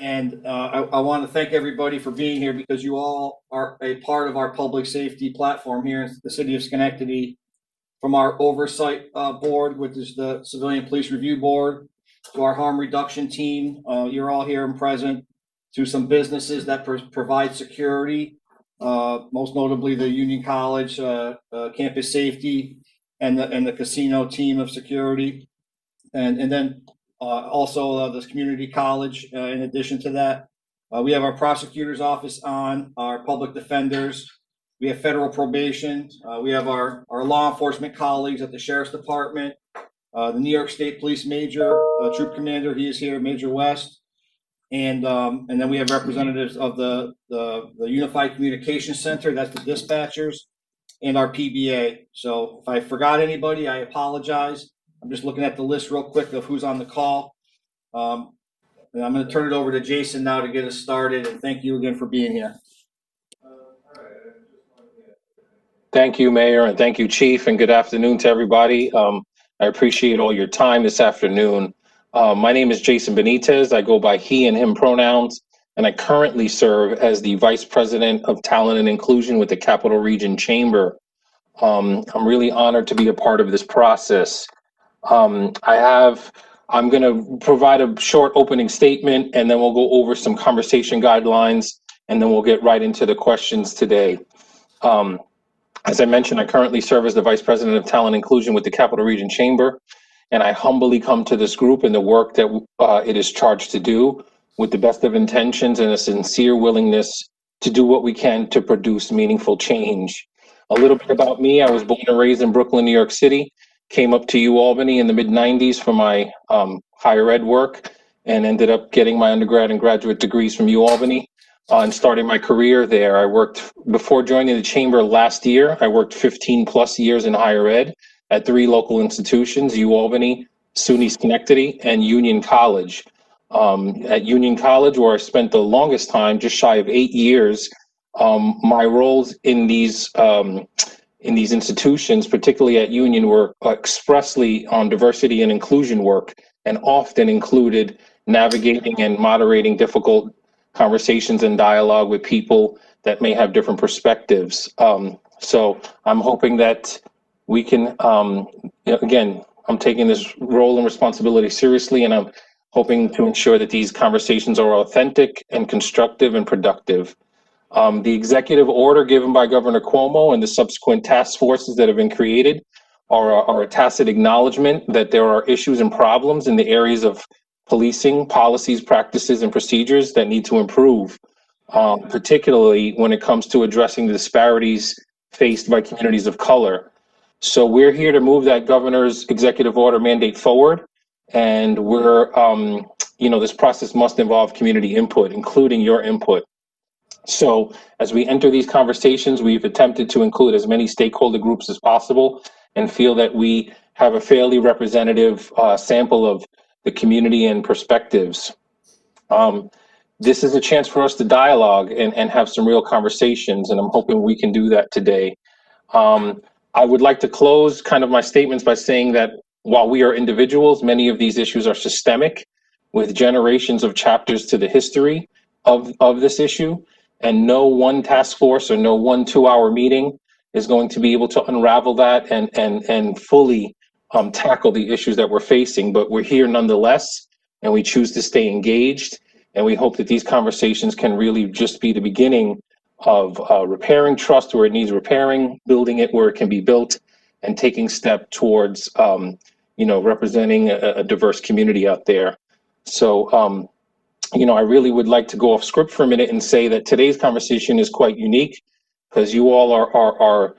And I want to thank everybody for being here because you all are a part of our public safety platform here in the city of Schenectady. From our oversight board, which is the Civilian Police Review Board, to our harm reduction team, you're all here and present, to some businesses that provide security, most notably the Union College campus safety and the casino team of security, and then also this community college. In addition to that, we have our prosecutor's office on, our public defenders. We have federal probation. We have our law enforcement colleagues at the Sheriff's Department, the New York State Police Major, Troop Commander, he is here, Major West. And then we have representatives of the Unified Communication Center, that's the dispatchers, and our PBA. So if I forgot anybody, I apologize. I'm just looking at the list real quick of who's on the call. And I'm going to turn it over to Jason now to get us started. And thank you again for being here. Thank you, Mayor, and thank you, Chief, and good afternoon to everybody. I appreciate all your time this afternoon. My name is Jason Benitez. I go by he and him pronouns, and I currently serve as the Vice President of Talent and Inclusion with the Capital Region Chamber. I'm really honored to be a part of this process. I'm going to provide a short opening statement, and then we'll go over some conversation guidelines, and then we'll get right into the questions today. As I mentioned, I currently serve as the Vice President of Talent Inclusion with the Capital Region Chamber, and I humbly come to this group and the work that it is charged to do with the best of intentions and a sincere willingness to do what we can to produce meaningful change. A little bit about me: I was born and raised in Brooklyn, New York City, came up to UAlbany in the mid-90s for my higher ed work, and ended up getting my undergrad and graduate degrees from UAlbany. And starting my career there. I worked, before joining the chamber last year, I worked 15 plus years in higher ed at 3 local institutions: UAlbany, SUNY Schenectady, and Union College. At Union College, where I spent the longest time, just shy of 8 years, my roles in these institutions, particularly at Union, were expressly on diversity and inclusion work, and often included navigating and moderating difficult conversations and dialogue with people that may have different perspectives. So I'm hoping that we can, again, I'm taking this role and responsibility seriously, and I'm hoping to ensure that these conversations are authentic and constructive and productive. The executive order given by Governor Cuomo and the subsequent task forces that have been created are a tacit acknowledgement that there are issues and problems in the areas of policing, policies, practices, and procedures that need to improve, particularly when it comes to addressing the disparities faced by communities of color. So we're here to move that governor's executive order mandate forward, and this process must involve community input, including your input. So as we enter these conversations, we've attempted to include as many stakeholder groups as possible and feel that we have a fairly representative sample of the community and perspectives. This is a chance for us to dialogue and have some real conversations, and I'm hoping we can do that today. I would like to close kind of my statements by saying that while we are individuals, many of these issues are systemic, with generations of chapters to the history of this issue, and no one task force or no one 2-hour meeting is going to be able to unravel that and fully tackle the issues that we're facing, but we're here nonetheless, and we choose to stay engaged, and we hope that these conversations can really just be the beginning of repairing trust where it needs repairing, building it where it can be built, and taking step towards representing a diverse community out there. So I really would like to go off script for a minute and say that today's conversation is quite unique because you all are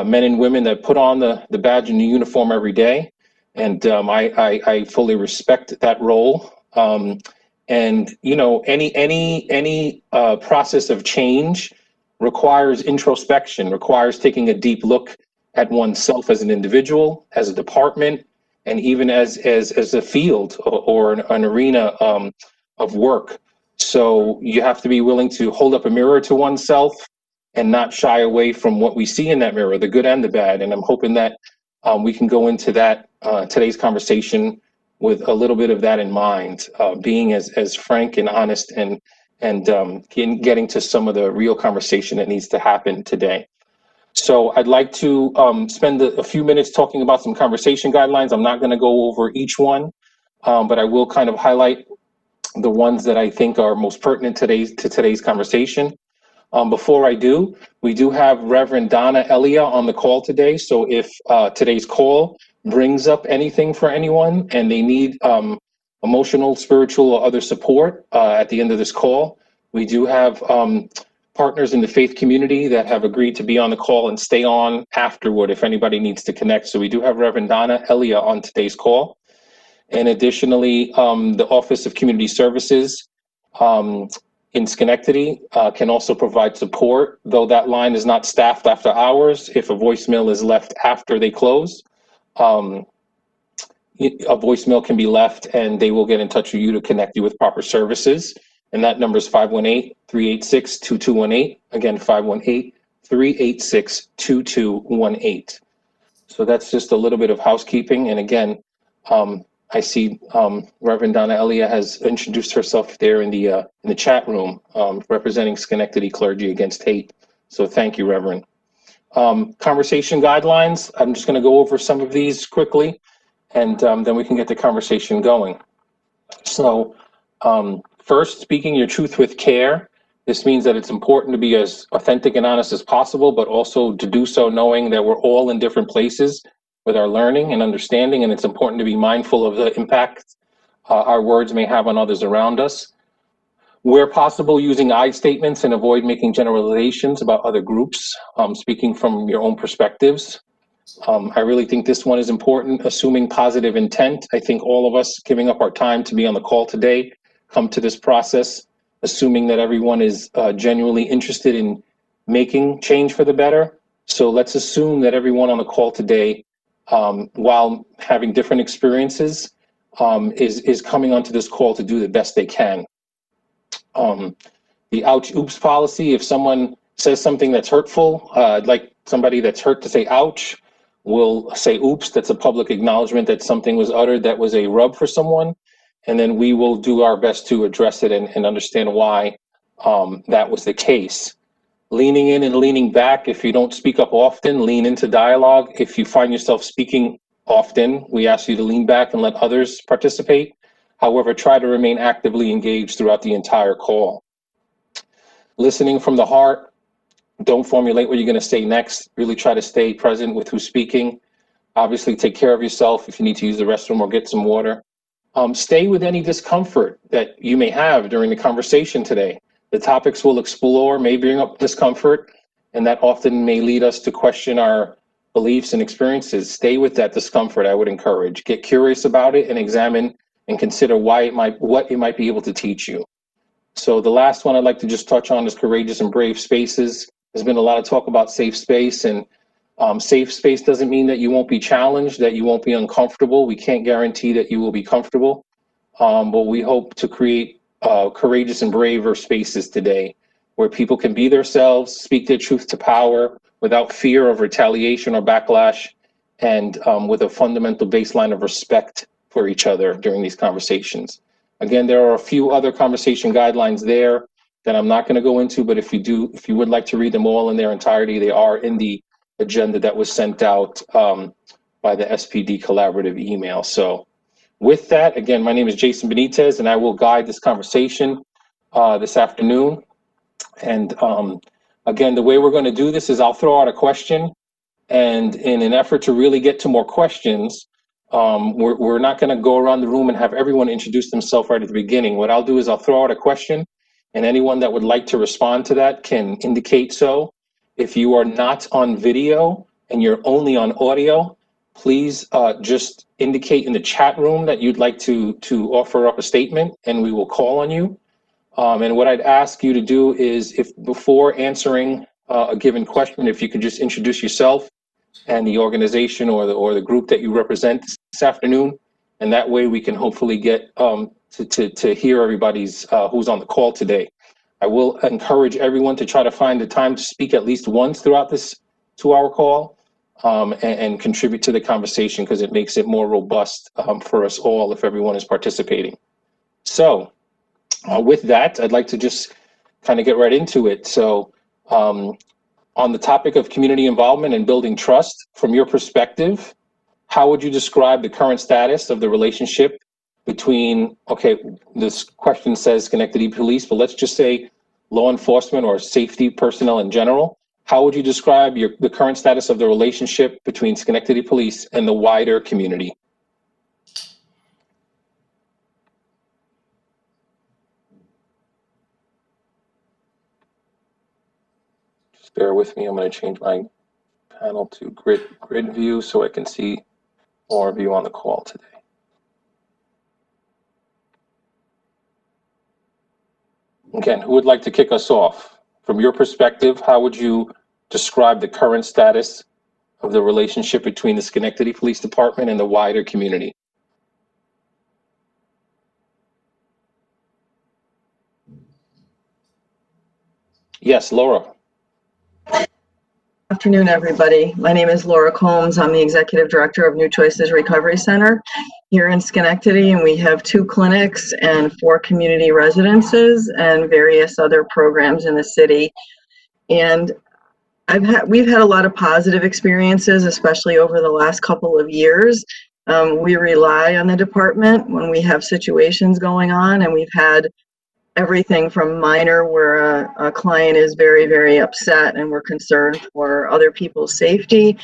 men and women that put on the badge and the uniform every day, and I fully respect that role. Any process of change requires introspection, requires taking a deep look at oneself as an individual, as a department, and even as a field or an arena of work. So you have to be willing to hold up a mirror to oneself and not shy away from what we see in that mirror, the good and the bad. And I'm hoping that we can go into that today's conversation with a little bit of that in mind, being as frank and honest and getting to some of the real conversation that needs to happen today. So I'd like to spend a few minutes talking about some conversation guidelines. I'm not going to go over each one, but I will kind of highlight the ones that I think are most pertinent to today's conversation. Before I do, we do have Reverend Donna Elia on the call today. So if today's call brings up anything for anyone and they need emotional, spiritual, or other support at the end of this call, we do have partners in the faith community that have agreed to be on the call and stay on afterward if anybody needs to connect. So we do have Reverend Donna Elia on today's call. And additionally, the Office of Community Services in Schenectady can also provide support, though that line is not staffed after hours. If a voicemail is left after they close, a voicemail can be left and they will get in touch with you to connect you with proper services. And that number is 518-386-2218. Again, 518-386-2218. So that's just a little bit of housekeeping. And again, I see Reverend Donna Elia has introduced herself there in the chat room, representing Schenectady Clergy Against Hate. So thank you, Reverend. Conversation guidelines. I'm just going to go over some of these quickly, and then we can get the conversation going. So first, speaking your truth with care. This means that it's important to be as authentic and honest as possible, but also to do so knowing that we're all in different places with our learning and understanding, and it's important to be mindful of the impact our words may have on others around us. Where possible, using I statements and avoid making generalizations about other groups, speaking from your own perspectives. I really think this one is important, assuming positive intent. I think all of us giving up our time to be on the call today come to this process, assuming that everyone is genuinely interested in making change for the better. So let's assume that everyone on the call today, while having different experiences, is coming onto this call to do the best they can. The ouch, oops policy, if someone says something that's hurtful, I'd like somebody that's hurt to say ouch. We'll say oops, that's a public acknowledgement that something was uttered that was a rub for someone. And then we will do our best to address it and understand why that was the case. Leaning in and leaning back. If you don't speak up often, lean into dialogue. If you find yourself speaking often, we ask you to lean back and let others participate. However, try to remain actively engaged throughout the entire call. Listening from the heart. Don't formulate what you're going to say next. Really try to stay present with who's speaking. Obviously, take care of yourself if you need to use the restroom or get some water. Stay with any discomfort that you may have during the conversation today. The topics we'll explore may bring up discomfort, and that often may lead us to question our beliefs and experiences. Stay with that discomfort, I would encourage. Get curious about it and examine and consider what it might be able to teach you. So the last one I'd like to just touch on is courageous and brave spaces. There's been a lot of talk about safe space, and safe space doesn't mean that you won't be challenged, that you won't be uncomfortable. We can't guarantee that you will be comfortable, but we hope to create courageous and braver spaces today where people can be themselves, speak their truth to power without fear of retaliation or backlash, and with a fundamental baseline of respect for each other during these conversations. Again, there are a few other conversation guidelines there that I'm not going to go into, but if you would like to read them all in their entirety, they are in the agenda that was sent out by the SPD collaborative email. So with that, again, my name is Jason Benitez, and I will guide this conversation this afternoon. And again, the way we're going to do this is I'll throw out a question, and in an effort to really get to more questions, we're not going to go around the room and have everyone introduce themselves right at the beginning. What I'll do is I'll throw out a question, and anyone that would like to respond to that can indicate so. If you are not on video and you're only on audio, please just indicate in the chat room that you'd like to offer up a statement, and we will call on you. And what I'd ask you to do is, if before answering a given question, if you could just introduce yourself and the organization or the group that you represent this afternoon, and that way we can hopefully get to hear everybody's who's on the call today. I will encourage everyone to try to find the time to speak at least once throughout this 2-hour call. and contribute to the conversation, because it makes it more robust for us all if everyone is participating. So with that, I'd like to just kind of get right into it. So on the topic of community involvement and building trust, from your perspective, how would you describe the current status of the relationship between, okay, this question says Schenectady Police, but let's just say law enforcement or safety personnel in general. How would you describe the current status of the relationship between Schenectady Police and the wider community? Just bear with me. I'm going to change my panel to grid view so I can see more of you on the call today. Again, who would like to kick us off? From your perspective, how would you describe the current status of the relationship between the Schenectady Police Department and the wider community? Yes, Laura. Afternoon, everybody. My name is Laura Combs. I'm the Executive Director of New Choices Recovery Center here in Schenectady, and we have 2 clinics and 4 community residences and various other programs in the city. And we've had a lot of positive experiences, especially over the last couple of years. We rely on the department when we have situations going on, and we've had everything from minor where a client is very, very upset and we're concerned for other people's safety,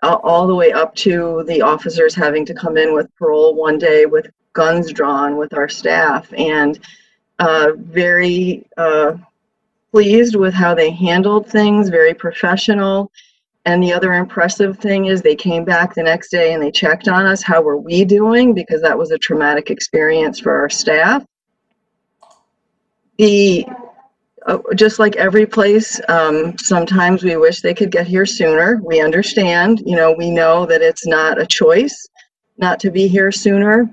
all the way up to the officers having to come in with parole one day with guns drawn with our staff, and very pleased with how they handled things, very professional. And the other impressive thing is they came back the next day and they checked on us. How were we doing? Because that was a traumatic experience for our staff. Just like every place, sometimes we wish they could get here sooner. We understand, we know that it's not a choice not to be here sooner.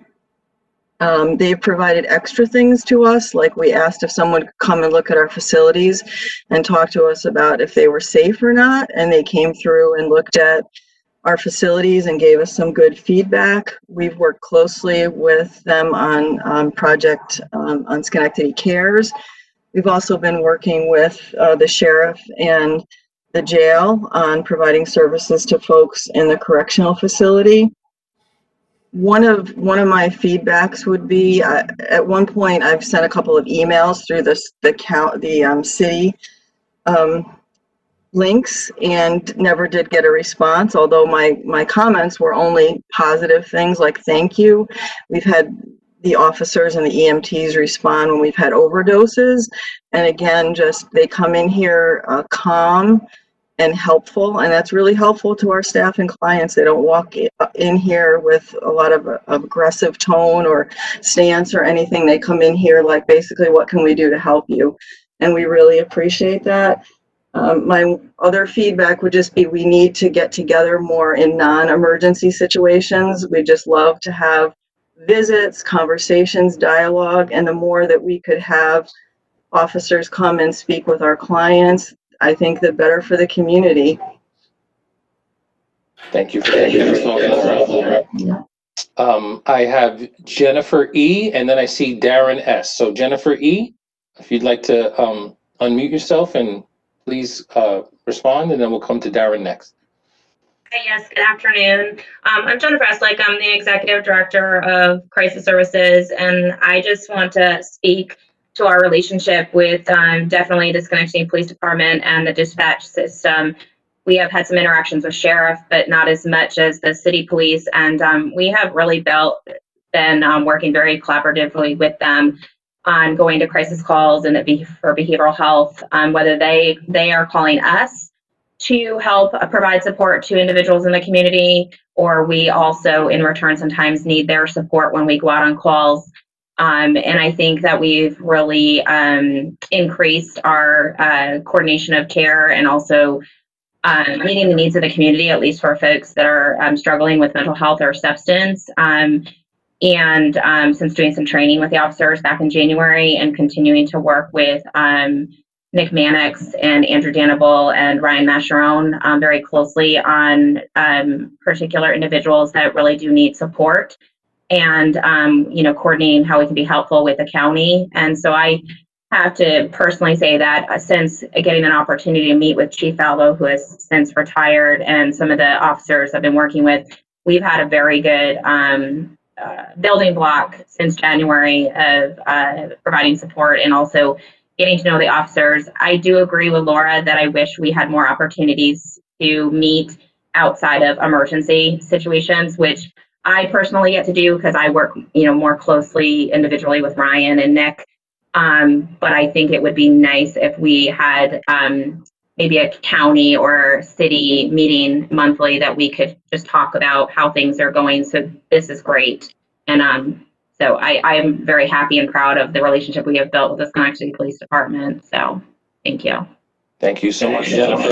They've provided extra things to us, like we asked if someone could come and look at our facilities and talk to us about if they were safe or not, and they came through and looked at our facilities and gave us some good feedback. We've worked closely with them on project on Schenectady Cares. We've also been working with the sheriff and the jail on providing services to folks in the correctional facility. One of my feedbacks would be, at one point I've sent a couple of emails through the city links and never did get a response, although my comments were only positive things like thank you. We've had the officers and the EMTs respond when we've had overdoses, and again, just they come in here calm and helpful, and that's really helpful to our staff and clients. They don't walk in here with a lot of aggressive tone or stance or anything. They come in here like, basically, what can we do to help you? And we really appreciate that. My other feedback would just be we need to get together more in non-emergency situations. We just love to have visits, conversations, dialogue, and the more that we could have officers come and speak with our clients, I think the better for the community. Thank you for that. Yeah. I have Jennifer E, and then I see Darren S. So Jennifer E, if you'd like to unmute yourself and please respond, and then we'll come to Darren next. Yes, good afternoon. I'm Jennifer Eslick. I'm the Executive Director of Crisis Services, and I just want to speak to our relationship with definitely the Schenectady Police Department and the dispatch system. We have had some interactions with sheriff, but not as much as the city police, and we have really been working very collaboratively with them on going to crisis calls and for behavioral health, whether they are calling us to help provide support to individuals in the community, or we also in return sometimes need their support when we go out on calls. And I think that we've really increased our coordination of care and also meeting the needs of the community, at least for folks that are struggling with mental health or substance. And since doing some training with the officers back in January and continuing to work with Nick Mannix and Andrew Danable and Ryan Mascherone very closely on particular individuals that really do need support, and coordinating how we can be helpful with the county. And so I have to personally say that since getting an opportunity to meet with Chief Alvo, who has since retired, and some of the officers I've been working with, we've had a very good building block since January of providing support and also getting to know the officers. I do agree with Laura that I wish we had more opportunities to meet outside of emergency situations, which I personally get to do because I work, more closely individually with Ryan and Nick. But I think it would be nice if we had maybe a county or city meeting monthly that we could just talk about how things are going. So this is great. And so I am very happy and proud of the relationship we have built with the Schenectady Police Department. So thank you. Thank you so much, Jennifer.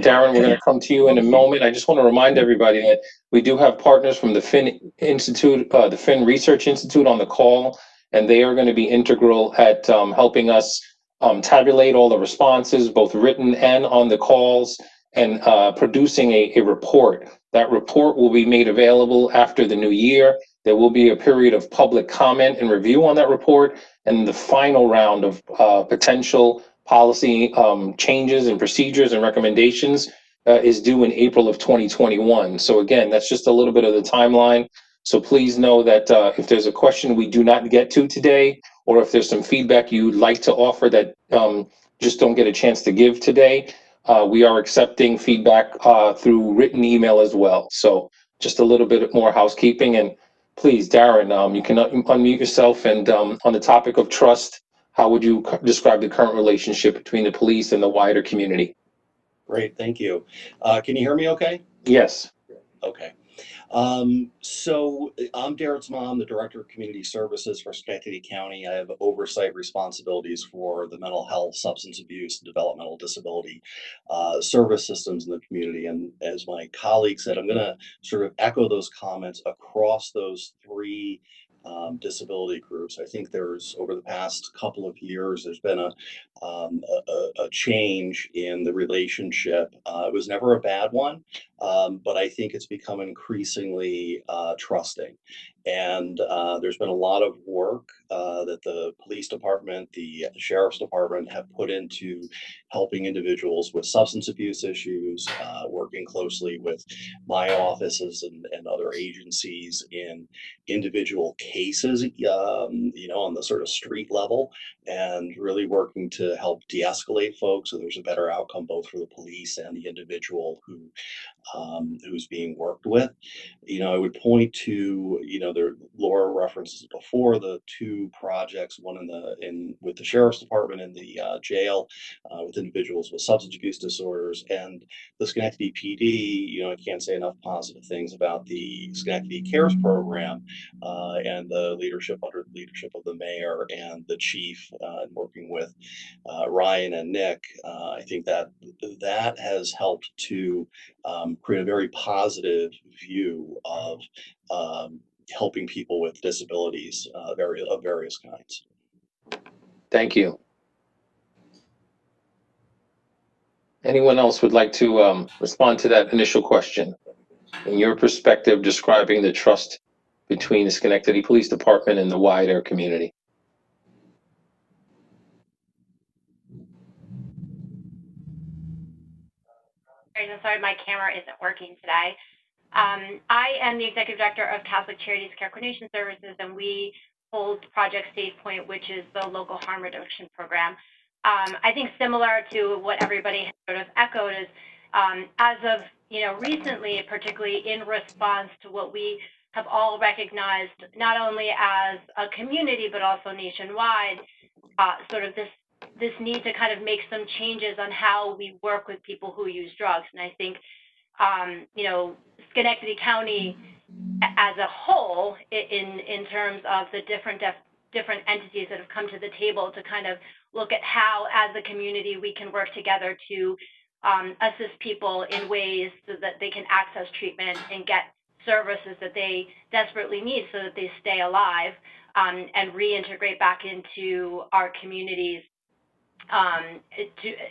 Darren, we're going to come to you in a moment. I just want to remind everybody that we do have partners from the Finn Institute, the Finn Research Institute on the call, and they are going to be integral at helping us tabulate all the responses, both written and on the calls, and producing a report. That report will be made available after the new year. There will be a period of public comment and review on that report, and the final round of potential policy changes and procedures and recommendations is due in April of 2021. So again, that's just a little bit of the timeline. So please know that if there's a question we do not get to today, or if there's some feedback you'd like to offer that just don't get a chance to give today, we are accepting feedback through written email as well. So just a little bit more housekeeping. And please, Darren, you can unmute yourself. And on the topic of trust, how would you describe the current relationship between the police and the wider community? Great, thank you. Can you hear me okay? Yes. Okay. So I'm Darren's mom, the Director of Community Services for Schenectady County. I have oversight responsibilities for the mental health, substance abuse, developmental disability service systems in the community. And as my colleague said, I'm going to sort of echo those comments across those three disability groups. I think there's, over the past couple of years, there's been a change in the relationship. It was never a bad one, but I think it's become increasingly trusting. And there's been a lot of work that the police department, the sheriff's department have put into helping individuals with substance abuse issues, working closely with my offices and other agencies in individual cases, on the sort of street level, and really working to help de-escalate folks so there's a better outcome both for the police and the individual who's being worked with. I would point to, Laura references before, the two projects, one with the sheriff's department in the jail with individuals with substance abuse disorders, and the Schenectady PD. I can't say enough positive things about the Schenectady Cares program and the leadership under the leadership of the mayor and the chief, working with Ryan and Nick. I think that has helped to create a very positive view of helping people with disabilities of various kinds. Thank you. Anyone else would like to respond to that initial question? In your perspective, describing the trust between the Schenectady Police Department and the wider community. I'm sorry, my camera isn't working today. I am the Executive Director of Catholic Charities Care Coordination Services, and we hold Project Safe Point, which is the local harm reduction program. I think similar to what everybody has sort of echoed is, as of recently, particularly in response to what we have all recognized, not only as a community but also nationwide, sort of this need to kind of make some changes on how we work with people who use drugs. And I think, Schenectady County as a whole, in terms of the different entities that have come to the table to kind of look at how, as a community, we can work together to assist people in ways so that they can access treatment and get services that they desperately need so that they stay alive and reintegrate back into our communities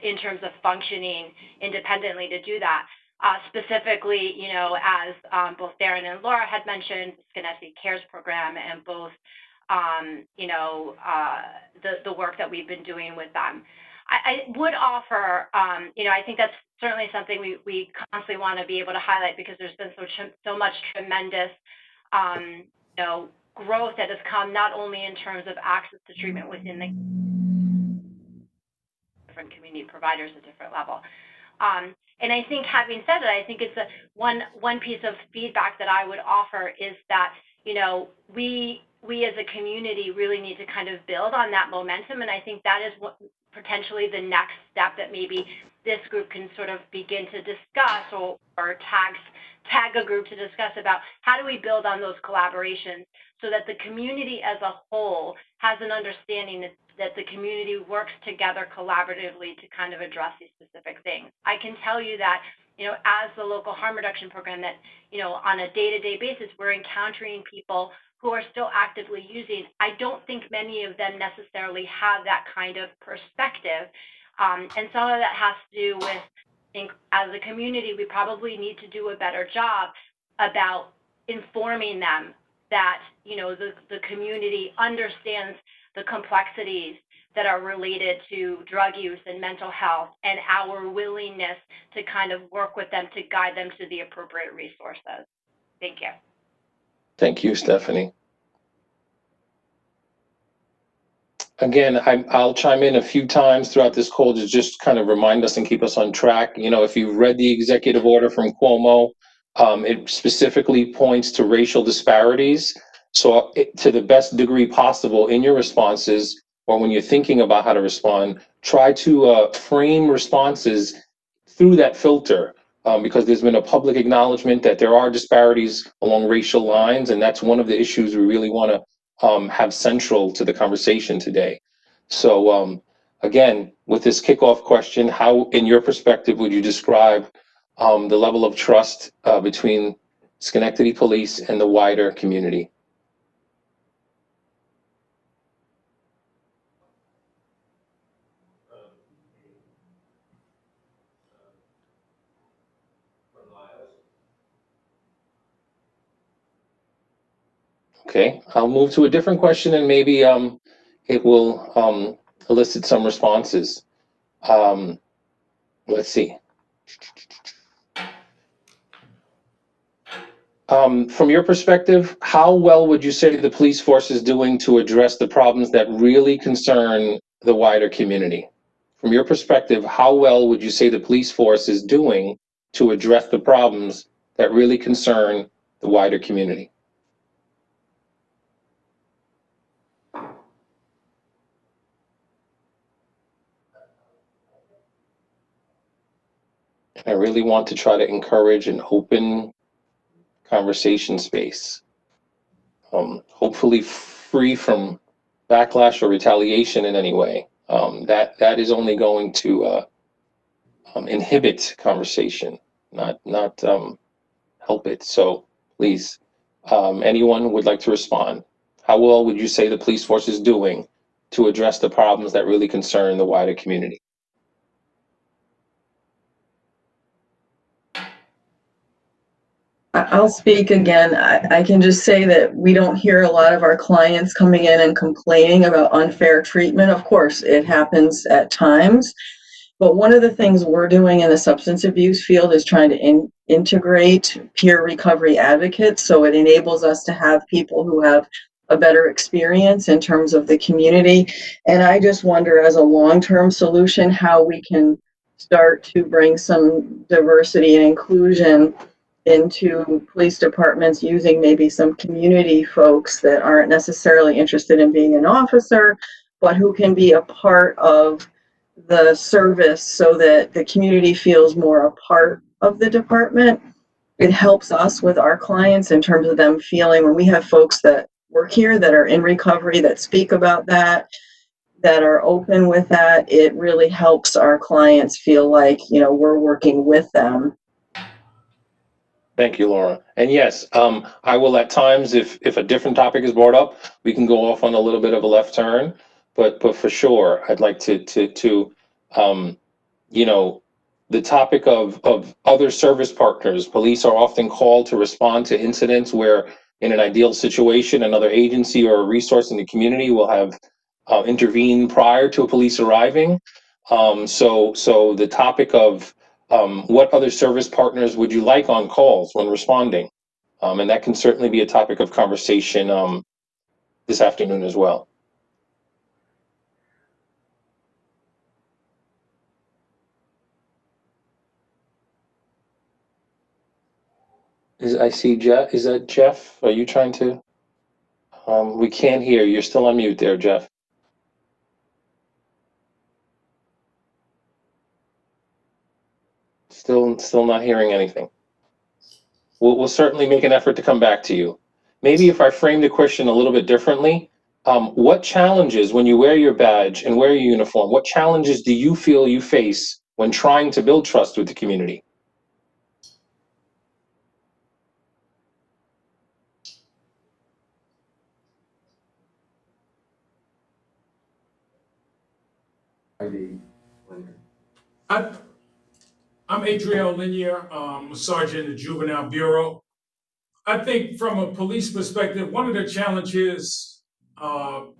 in terms of functioning independently to do that. Specifically, as both Darren and Laura had mentioned, the Schenectady Cares program and both, the work that we've been doing with them. I would offer, I think that's certainly something we constantly want to be able to highlight, because there's been so much tremendous, growth that has come not only in terms of access to treatment within the different community providers at different level. And I think, having said that, I think it's one piece of feedback that I would offer is that, we as a community really need to kind of build on that momentum. And I think that is what potentially the next step that maybe this group can sort of begin to discuss, or tag a group to discuss about how do we build on those collaborations so that the community as a whole has an understanding that the community works together collaboratively to kind of address these specific things. I can tell you that, as the local harm reduction program, that, on a day-to-day basis, we're encountering people who are still actively using. I don't think many of them necessarily have that kind of perspective. And some of that has to do with, I think, as a community, we probably need to do a better job about informing them that, the community understands the complexities that are related to drug use and mental health, and our willingness to kind of work with them to guide them to the appropriate resources. Thank you. Thank you, Stephanie. Again, I'll chime in a few times throughout this call to just kind of remind us and keep us on track. If you've read the executive order from Cuomo, it specifically points to racial disparities. So to the best degree possible in your responses, or when you're thinking about how to respond, try to frame responses through that filter, because there's been a public acknowledgement that there are disparities along racial lines, and that's one of the issues we really want to have central to the conversation today. So again, with this kickoff question, how, in your perspective, would you describe the level of trust between Schenectady Police and the wider community? Okay, I'll move to a different question, and maybe it will elicit some responses. Let's see. From your perspective, how well would you say the police force is doing to address the problems that really concern the wider community? From your perspective, how well would you say the police force is doing to address the problems that really concern the wider community? I really want to try to encourage an open conversation space, hopefully free from backlash or retaliation in any way. That is only going to inhibit conversation, not help it. So please, anyone would like to respond? How well would you say the police force is doing to address the problems that really concern the wider community? I'll speak again. I can just say that we don't hear a lot of our clients coming in and complaining about unfair treatment. Of course, it happens at times. But one of the things we're doing in the substance abuse field is trying to integrate peer recovery advocates. So it enables us to have people who have a better experience in terms of the community. And I just wonder, as a long-term solution, how we can start to bring some diversity and inclusion into police departments, using maybe some community folks that aren't necessarily interested in being an officer, but who can be a part of the service so that the community feels more a part of the department. It helps us with our clients in terms of them feeling, when we have folks that work here that are in recovery, that speak about that are open with that, it really helps our clients feel like, we're working with them. Thank you, Laura. And yes, I will at times, if a different topic is brought up, we can go off on a little bit of a left turn. but for sure, I'd like to you know, the topic of other service partners. Police are often called to respond to incidents where, in an ideal situation, another agency or a resource in the community will have intervened prior to a police arriving. So the topic of what other service partners would you like on calls when responding? And that can certainly be a topic of conversation this afternoon as well. I see Jeff. Is that Jeff? Are you trying to? We can't hear. You're still on mute there, Jeff. Still not hearing anything. We'll certainly make an effort to come back to you. Maybe if I frame the question a little bit differently, what challenges, when you wear your badge and wear your uniform, what challenges do you feel you face when trying to build trust with the community? I'm Adriel Linier, Sergeant in the Juvenile Bureau. I think from a police perspective, one of the challenges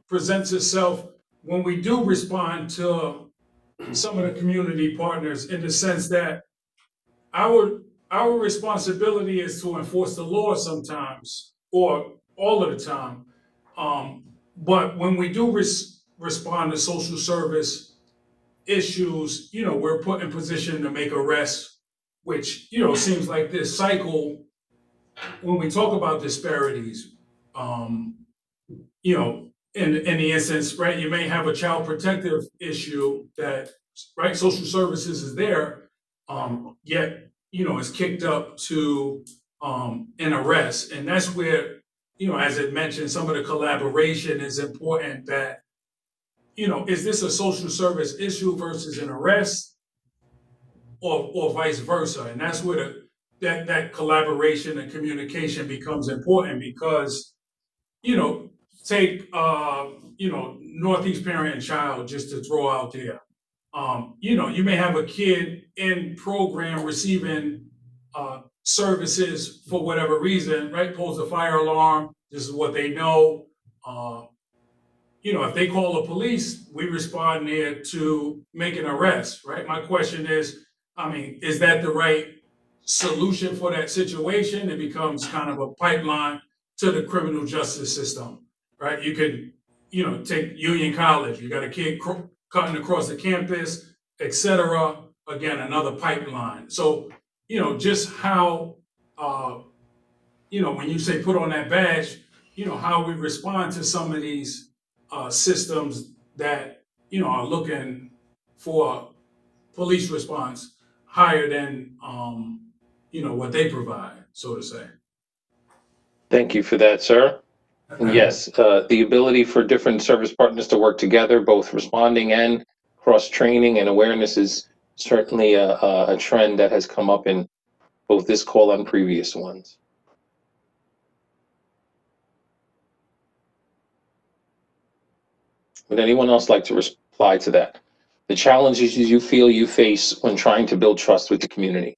presents itself when we do respond to some of the community partners, in the sense that our responsibility is to enforce the law sometimes, or all of the time. But when we do respond to social service issues, we're put in position to make arrests, which, seems like this cycle when we talk about disparities. In the instance, right, you may have a child protective issue that, right, social services is there, yet, it's kicked up to an arrest. And that's where, as it mentioned, some of the collaboration is important. That, is this a social service issue versus an arrest, or vice versa? And that's where that collaboration and communication becomes important, because, take Northeast Parent and Child, just to throw out there. You may have a kid in program receiving services for whatever reason, right? Pulls a fire alarm. This is what they know. If they call the police, we respond there to make an arrest, right? My question is, is that the right solution for that situation? It becomes kind of a pipeline to the criminal justice system, right? You could, take Union College. You got a kid cutting across the campus, etc. Again, another pipeline. So, just how, when you say put on that badge, how we respond to some of these systems that, are looking for police response higher than, what they provide, so to say. Thank you for that, sir. And yes, the ability for different service partners to work together, both responding and cross-training and awareness, is certainly a trend that has come up in both this call and previous ones. Would anyone else like to reply to that? The challenges you feel you face when trying to build trust with the community.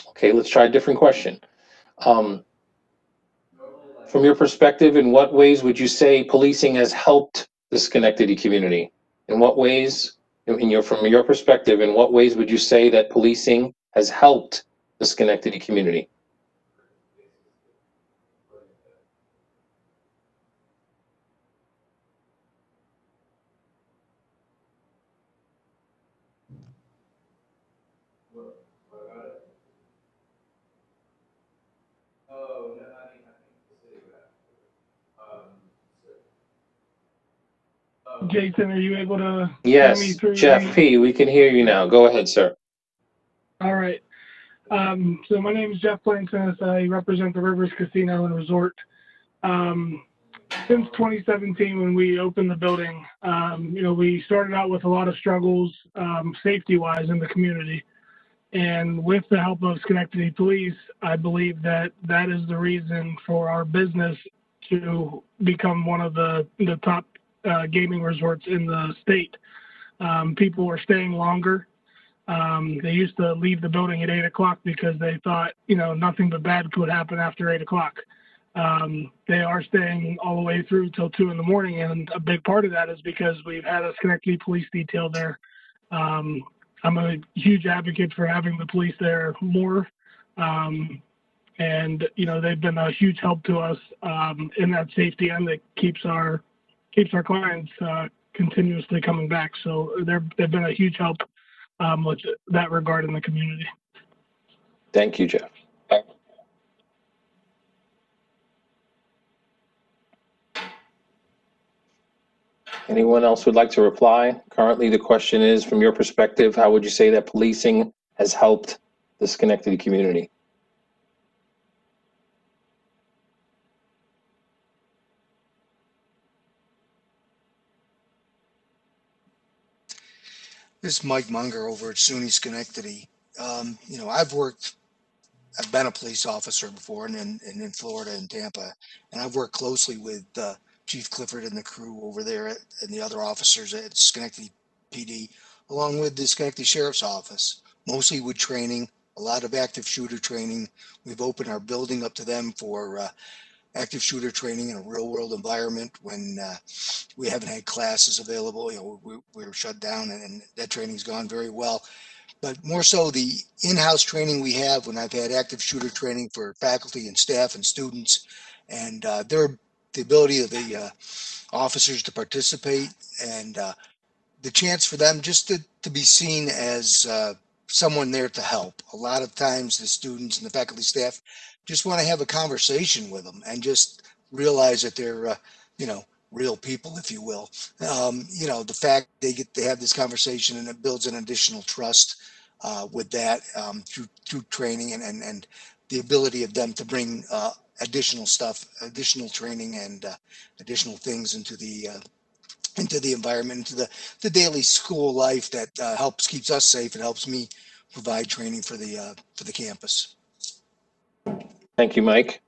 Okay, let's try a different question. From your perspective, in what ways would you say policing has helped the Schenectady community? In what ways, from your perspective, in what ways would you say that policing has helped the Schenectady community? Jason, are you able to Yes, hear me through Jeff P., we can hear you now. Go ahead, sir. All right. So my name is Jeff Plainton. I represent the Rivers Casino and Resort. Since 2017, when we opened the building, we started out with a lot of struggles, safety-wise, in the community. And with the help of Schenectady Police, I believe that that is the reason for our business to become one of the top gaming resorts in the state. People are staying longer. They used to leave the building at 8 o'clock because they thought, nothing but bad could happen after 8 o'clock. They are staying all the way through till 2 in the morning. And a big part of that is because we've had a Schenectady Police detail there. I'm a huge advocate for having the police there more. And, they've been a huge help to us in that safety end that keeps our clients continuously coming back. So they've been a huge help with that regard in the community. Thank you, Jeff. Anyone else would like to reply? Currently, the question is, from your perspective, how would you say that policing has helped the Schenectady community? This is Mike Munger over at SUNY Schenectady. I've been a police officer before and in Florida and Tampa, and I've worked closely with Chief Clifford and the crew over there and the other officers at Schenectady PD, along with the Schenectady Sheriff's Office, mostly with training, a lot of active shooter training. We've opened our building up to them for active shooter training in a real world environment when we haven't had classes available. We were shut down, and that training's gone very well. But more so the in-house training we have when I've had active shooter training for faculty and staff and students, and the ability of the officers to participate and the chance for them just to be seen as someone there to help. A lot of times the students and the faculty staff just want to have a conversation with them and just realize that they're, real people, if you will. The fact they get to have this conversation, and it builds an additional trust with that through training and the ability of them to bring additional stuff, additional training and additional things into the environment, into the daily school life that keeps us safe and helps me provide training for the campus. Thank you, Mike.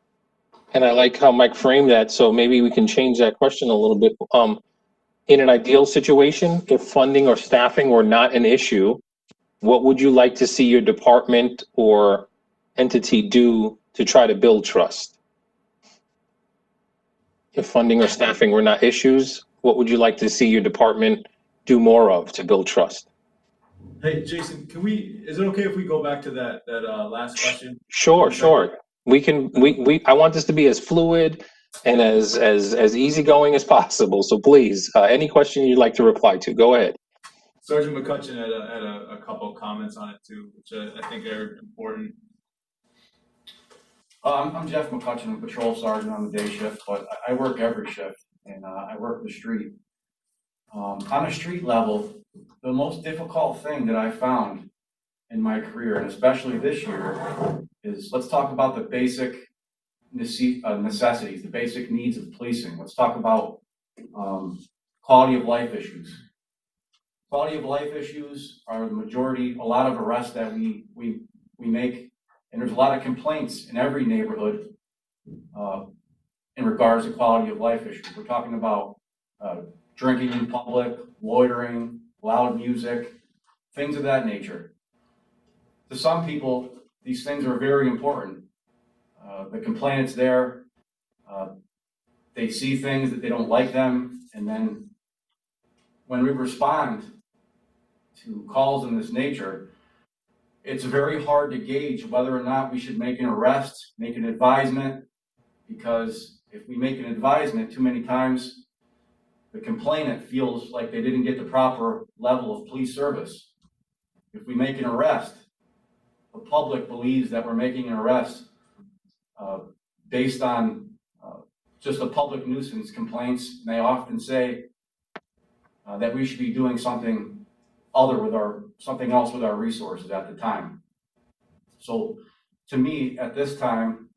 And I like how Mike framed that, so maybe we can change that question a little bit. In an ideal situation, if funding or staffing were not an issue, what would you like to see your department or entity do to try to build trust? If funding or staffing were not issues, what would you like to see your department do more of to build trust? Hey, Jason, is it okay if we go back to that last question? Sure. I want this to be as fluid and as easygoing as possible. So please, any question you'd like to reply to, go ahead. Sergeant McCutcheon had a couple of comments on it too, which I think are important. I'm Jeff McCutcheon, I'm a patrol sergeant on the day shift, but I work every shift, and I work the street. On a street level, the most difficult thing that I found in my career, and especially this year, is let's talk about the basic necessities, the basic needs of policing. Let's talk about quality of life issues. Quality of life issues are the majority, a lot of arrests that we make, and there's a lot of complaints in every neighborhood in regards to quality of life issues. We're talking about drinking in public, loitering, loud music, things of that nature. To some people, these things are very important. The complainant's there, they see things that they don't like them, and then when we respond to calls in this nature, it's very hard to gauge whether or not we should make an arrest, make an advisement, because if we make an advisement too many times, the complainant feels like they didn't get the proper level of police service. If we make an arrest, the public believes that we're making an arrest based on just a public nuisance complaints. And they often say that we should be doing something something else with our resources at the time. So to me, at this time,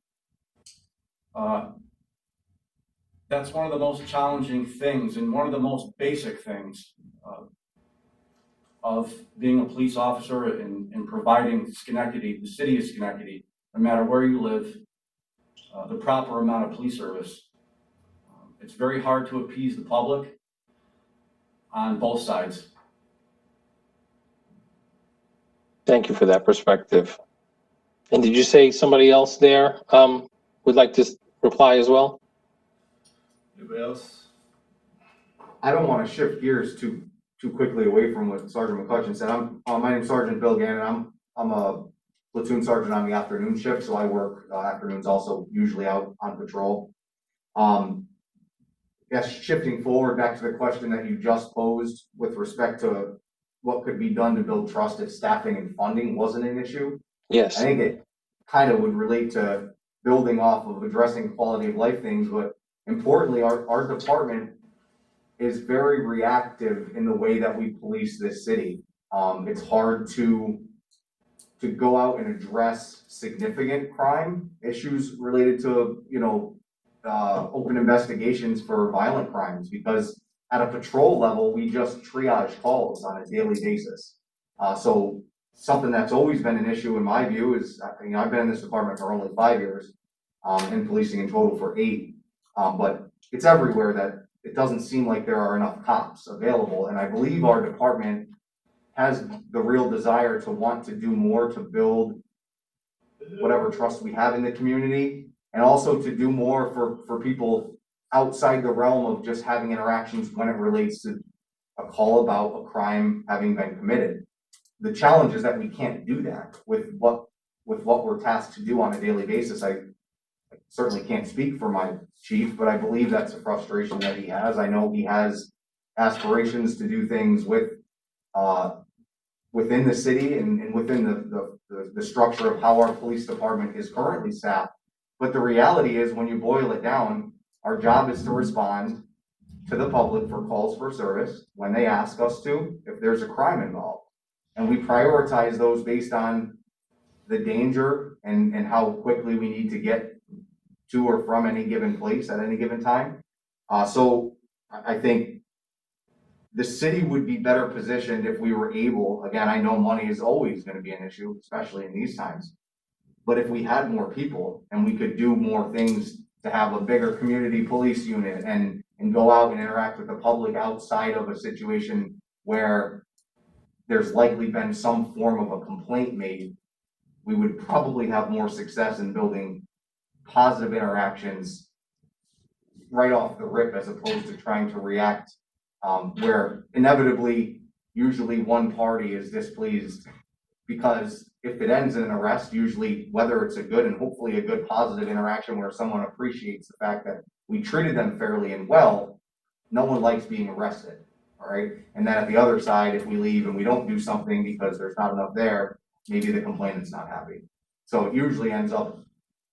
that's one of the most challenging things and one of the most basic things of being a police officer and providing Schenectady, the city of Schenectady, no matter where you live, the proper amount of police service. It's very hard to appease the public on both sides. Thank you for that perspective. And did you say somebody else there would like to reply as well? Anybody else? I don't want to shift gears too quickly away from what Sergeant McCutcheon said. My name's Sergeant Bill Gannon. I'm a platoon sergeant on the afternoon shift, so I work afternoons also, usually out on patrol. Yes, shifting forward back to the question that you just posed with respect to what could be done to build trust if staffing and funding wasn't an issue. Yes. I think it kind of would relate to building off of addressing quality of life things, but importantly, our department is very reactive in the way that we police this city. It's hard to go out and address significant crime issues related to, open investigations for violent crimes, because at a patrol level, we just triage calls on a daily basis. So something that's always been an issue in my view is, I've been in this department for only 5 years, and policing in total for 8. But it's everywhere that it doesn't seem like there are enough cops available. And I believe our department has the real desire to want to do more to build whatever trust we have in the community, and also to do more for people outside the realm of just having interactions when it relates to a call about a crime having been committed. The challenge is that we can't do that with what we're tasked to do on a daily basis. I certainly can't speak for my chief, but I believe that's a frustration that he has. I know he has aspirations to do things within the city and within the structure of how our police department is currently staffed. But the reality is, when you boil it down, our job is to respond to the public for calls for service when they ask us to, if there's a crime involved. And we prioritize those based on the danger and how quickly we need to get to or from any given place at any given time. So I think the city would be better positioned if we were able, again, I know money is always going to be an issue, especially in these times, but if we had more people and we could do more things to have a bigger community police unit and go out and interact with the public outside of a situation where there's likely been some form of a complaint made, we would probably have more success in building positive interactions right off the rip, as opposed to trying to react where inevitably usually one party is displeased, because if it ends in an arrest, usually whether it's a good and hopefully a good positive interaction where someone appreciates the fact that we treated them fairly and well, no one likes being arrested. All right. And then at the other side, if we leave and we don't do something because there's not enough there, maybe the complainant's not happy. So it usually ends up,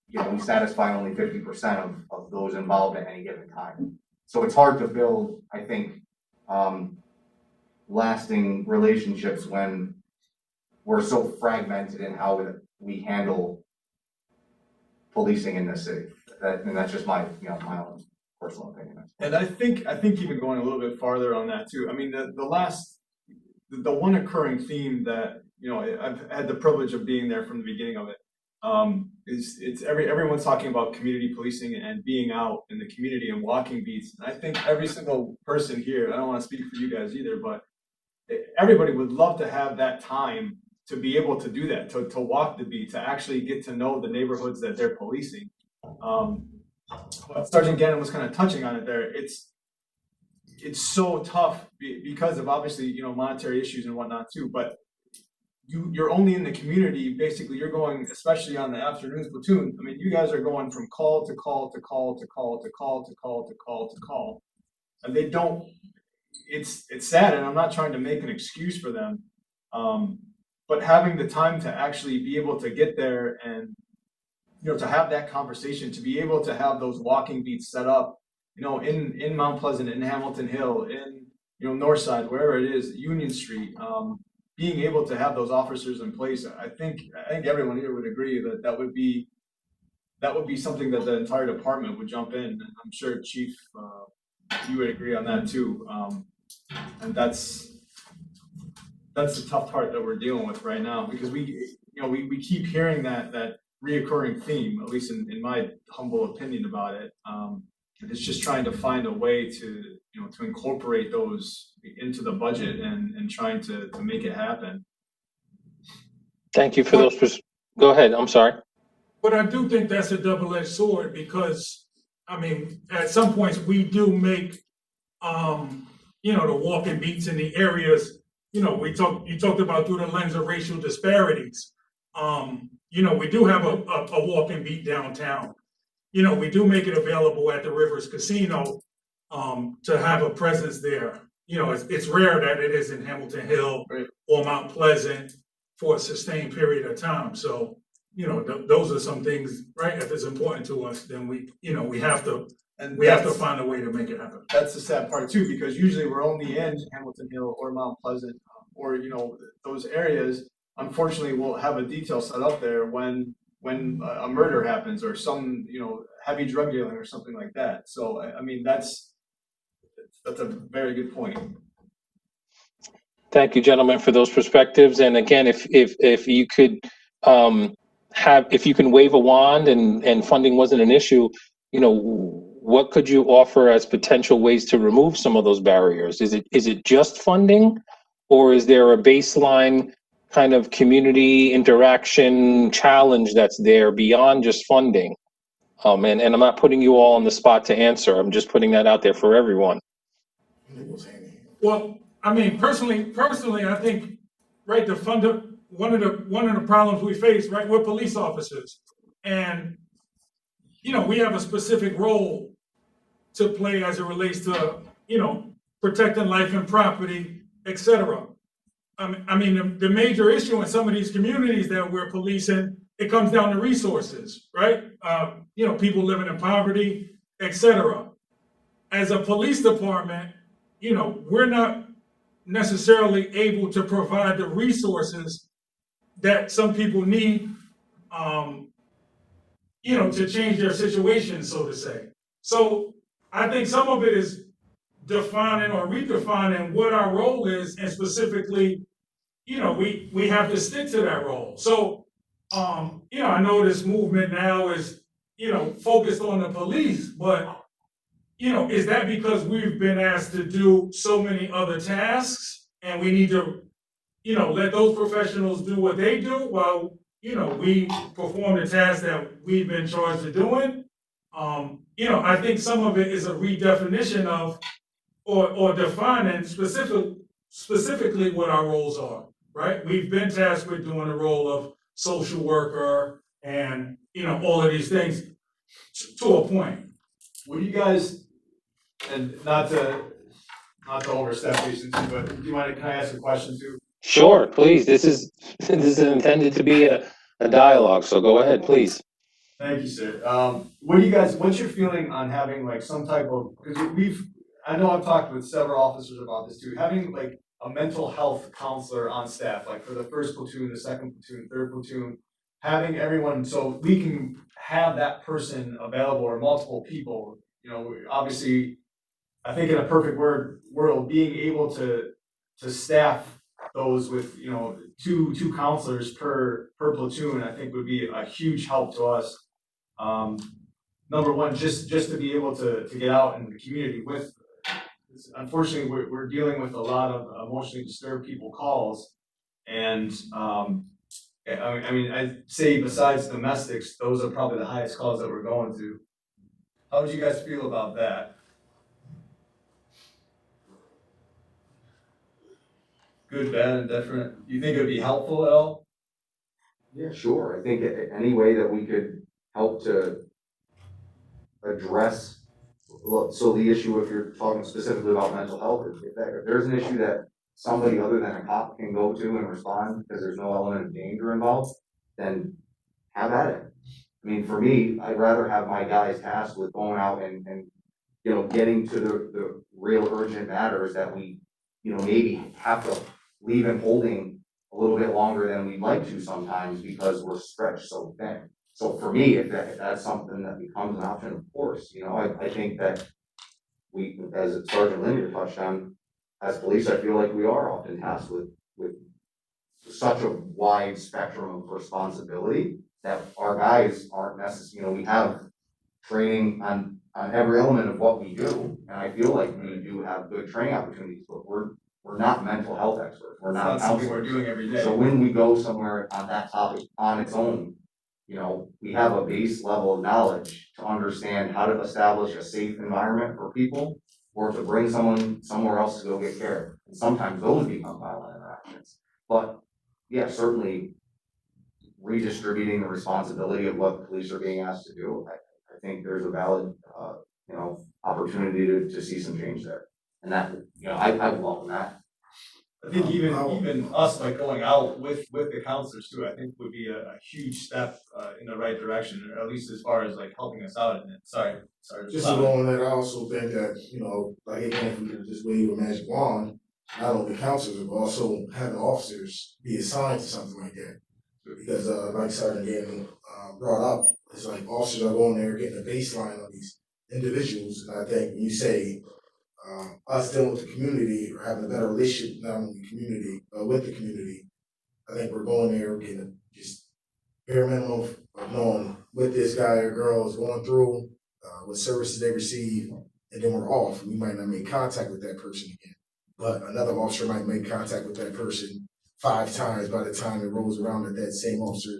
we satisfy only 50% of those involved at any given time. So it's hard to build, I think, lasting relationships when we're so fragmented in how we handle policing in this city. And that's just my my own personal opinion. And I think even going a little bit farther on that too. I mean, the one occurring theme that I've had the privilege of being there from the beginning of it, is everyone's talking about community policing and being out in the community and walking beats. And I think every single person here, I don't want to speak for you guys either, but everybody would love to have that time to be able to do that, to walk the beat, to actually get to know the neighborhoods that they're policing. But Sergeant Gannon was kind of touching on it there. It's so tough because of obviously monetary issues and whatnot too. But you're only in the community. Basically, you're going, especially on the afternoons platoon. I mean, you guys are going from call to call to call to call to call to call to call to call, and they don't. It's sad, and I'm not trying to make an excuse for them. But having the time to actually be able to get there and to have that conversation, to be able to have those walking beats set up, in Mount Pleasant, in Hamilton Hill, in Northside, wherever it is, Union Street, being able to have those officers in place, I think everyone here would agree that would be something that the entire department would jump in. And I'm sure Chief, you would agree on that too. And that's that's the tough part that we're dealing with right now, because we keep hearing that reoccurring theme, at least in my humble opinion about it. And it's just trying to find a way to, to incorporate those into the budget and trying to make it happen. Thank you for go ahead, I'm sorry. But I do think that's a double-edged sword because, I mean, at some points we do make, the walking beats in the areas, you talked about through the lens of racial disparities. We do have a walking beat downtown. We do make it available at the Rivers Casino, to have a presence there. It's rare that it is in Hamilton Hill or Mount Pleasant for a sustained period of time. So, those are some things, right? If it's important to us, then we have to find a way to make it happen. That's the sad part too, because usually we're only in Hamilton Hill or Mount Pleasant, or those areas. Unfortunately, we'll have a detail set up there when a murder happens or some heavy drug dealing or something like that. So I mean that's a very good point. Thank you, gentlemen, for those perspectives. And again, if you could if you can wave a wand and funding wasn't an issue, what could you offer as potential ways to remove some of those barriers? Is it just funding, or is there a baseline kind of community interaction challenge that's there beyond just funding? And I'm not putting you all on the spot to answer. I'm just putting that out there for everyone. Well, I mean, personally, I think, right, one of the problems we face, right, we're police officers, and we have a specific role to play as it relates to protecting life and property, etc. I mean, the major issue in some of these communities that we're policing, it comes down to resources, right? People living in poverty, etc. As a police department, we're not necessarily able to provide the resources that some people need, to change their situation, so to say. So I think some of it is defining or redefining what our role is, and specifically, we have to stick to that role. So, I know this movement now is, focused on the police, but, is that because we've been asked to do so many other tasks and we need to, let those professionals do what they do while, we perform the tasks that we've been charged with doing? I think some of it is a redefinition of or defining specifically what our roles are, right? We've been tasked with doing the role of social worker and, all of these things to a point. What do you guys, and not to overstep recency, but do you mind, can I ask a question too? Sure, please. This is intended to be a dialogue, so go ahead, please. Thank you, sir. What's your feeling on having like some type of, because I know I've talked with several officers about this too, having like a mental health counselor on staff, like for the first platoon, the second platoon, third platoon, having everyone, so we can have that person available, or multiple people, obviously, I think in a perfect world, being able to staff those with, two counselors per platoon, I think would be a huge help to us. Number one, just to be able to get out in the community with, unfortunately, we're dealing with a lot of emotionally disturbed people calls, and I mean, I'd say besides domestics, those are probably the highest calls that we're going to. How would you guys feel about that? Good, bad, and different. You think it would be helpful at all? Yeah, sure. I think any way that we could help to address, so the issue, if you're talking specifically about mental health, if there's an issue that somebody other than a cop can go to and respond because there's no element of danger involved, then have at it. I mean, for me, I'd rather have my guys tasked with going out and getting to the real urgent matters that we, maybe have to leave in holding a little bit longer than we'd like to sometimes because we're stretched so thin. So for me, if that's something that becomes an option, of course, I think that we, as Sergeant Linder touched on, as police, I feel like we are often tasked with with such a wide spectrum of responsibility that our guys aren't necessarily, we have training on every element of what we do, and I feel like we do have good training opportunities, but we're not mental health experts, we're It's not not something we're counselors. doing every day. So when we go somewhere on that topic on its own, we have a base level of knowledge to understand how to establish a safe environment for people, or to bring someone somewhere else to go get care. And sometimes those become violent interactions. But yeah, certainly redistributing the responsibility of what the police are being asked to do, I think there's a valid, opportunity to see some change there. And that, I welcome that. I think even us like going out with the counselors too, I think would be a huge step in the right direction, or at least as far as like helping us out in it. Sorry. Just along that, I also think that, like again, if we could just wave a magic wand, not only counselors, but also having officers be assigned to something like that. Because like Sergeant Gannon brought up, it's like officers are going there getting a baseline on these individuals. And I think when you say us dealing with the community or having a better relationship not only the community, with the community, I think we're going there getting just bare minimum of knowing what this guy or girl is going through, what services they receive, and then we're off. We might not make contact with that person again, but another officer might make contact with that person 5 times by the time it rolls around that same officer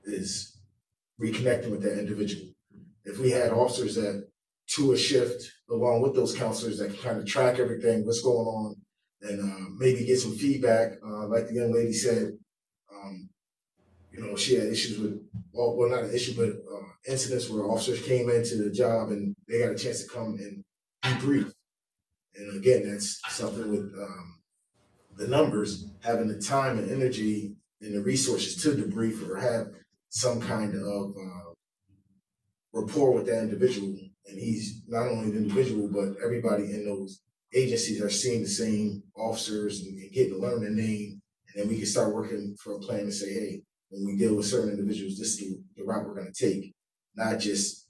is reconnecting with that individual. If we had officers that to a shift along with those counselors that can kind of track everything, what's going on, and maybe get some feedback, like the young lady said, she had issues with, well, not an issue, but incidents where officers came into the job and they got a chance to come and debrief. And again, that's something with the numbers, having the time and energy and the resources to debrief or have some kind of rapport with that individual. And he's not only the individual, but everybody in those agencies are seeing the same officers and getting to learn their name. And then we can start working for a plan and say, hey, when we deal with certain individuals, this is the route we're going to take. Not just,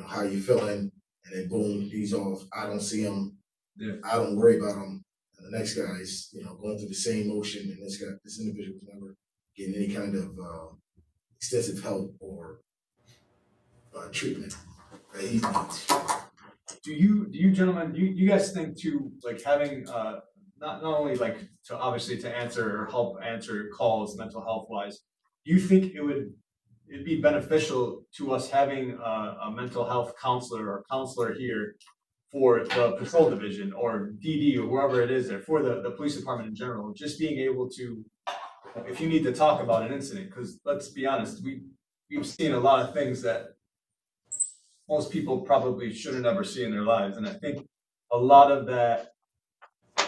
how you feeling, and then boom, he's off. I don't see him. Yeah. I don't worry about him. And the next guy is, going through the same motion, and this individual is never getting any kind of extensive help or treatment that he needs. Do you gentlemen, you guys think too, like having not only like to obviously to answer or help answer calls mental health wise, do you think it'd be beneficial to us having a mental health counselor or counselor here for the patrol division or DD or wherever it is there, for the police department in general, just being able to, if you need to talk about an incident, because let's be honest, we've seen a lot of things that most people probably shouldn't ever see in their lives. And I think a lot of that,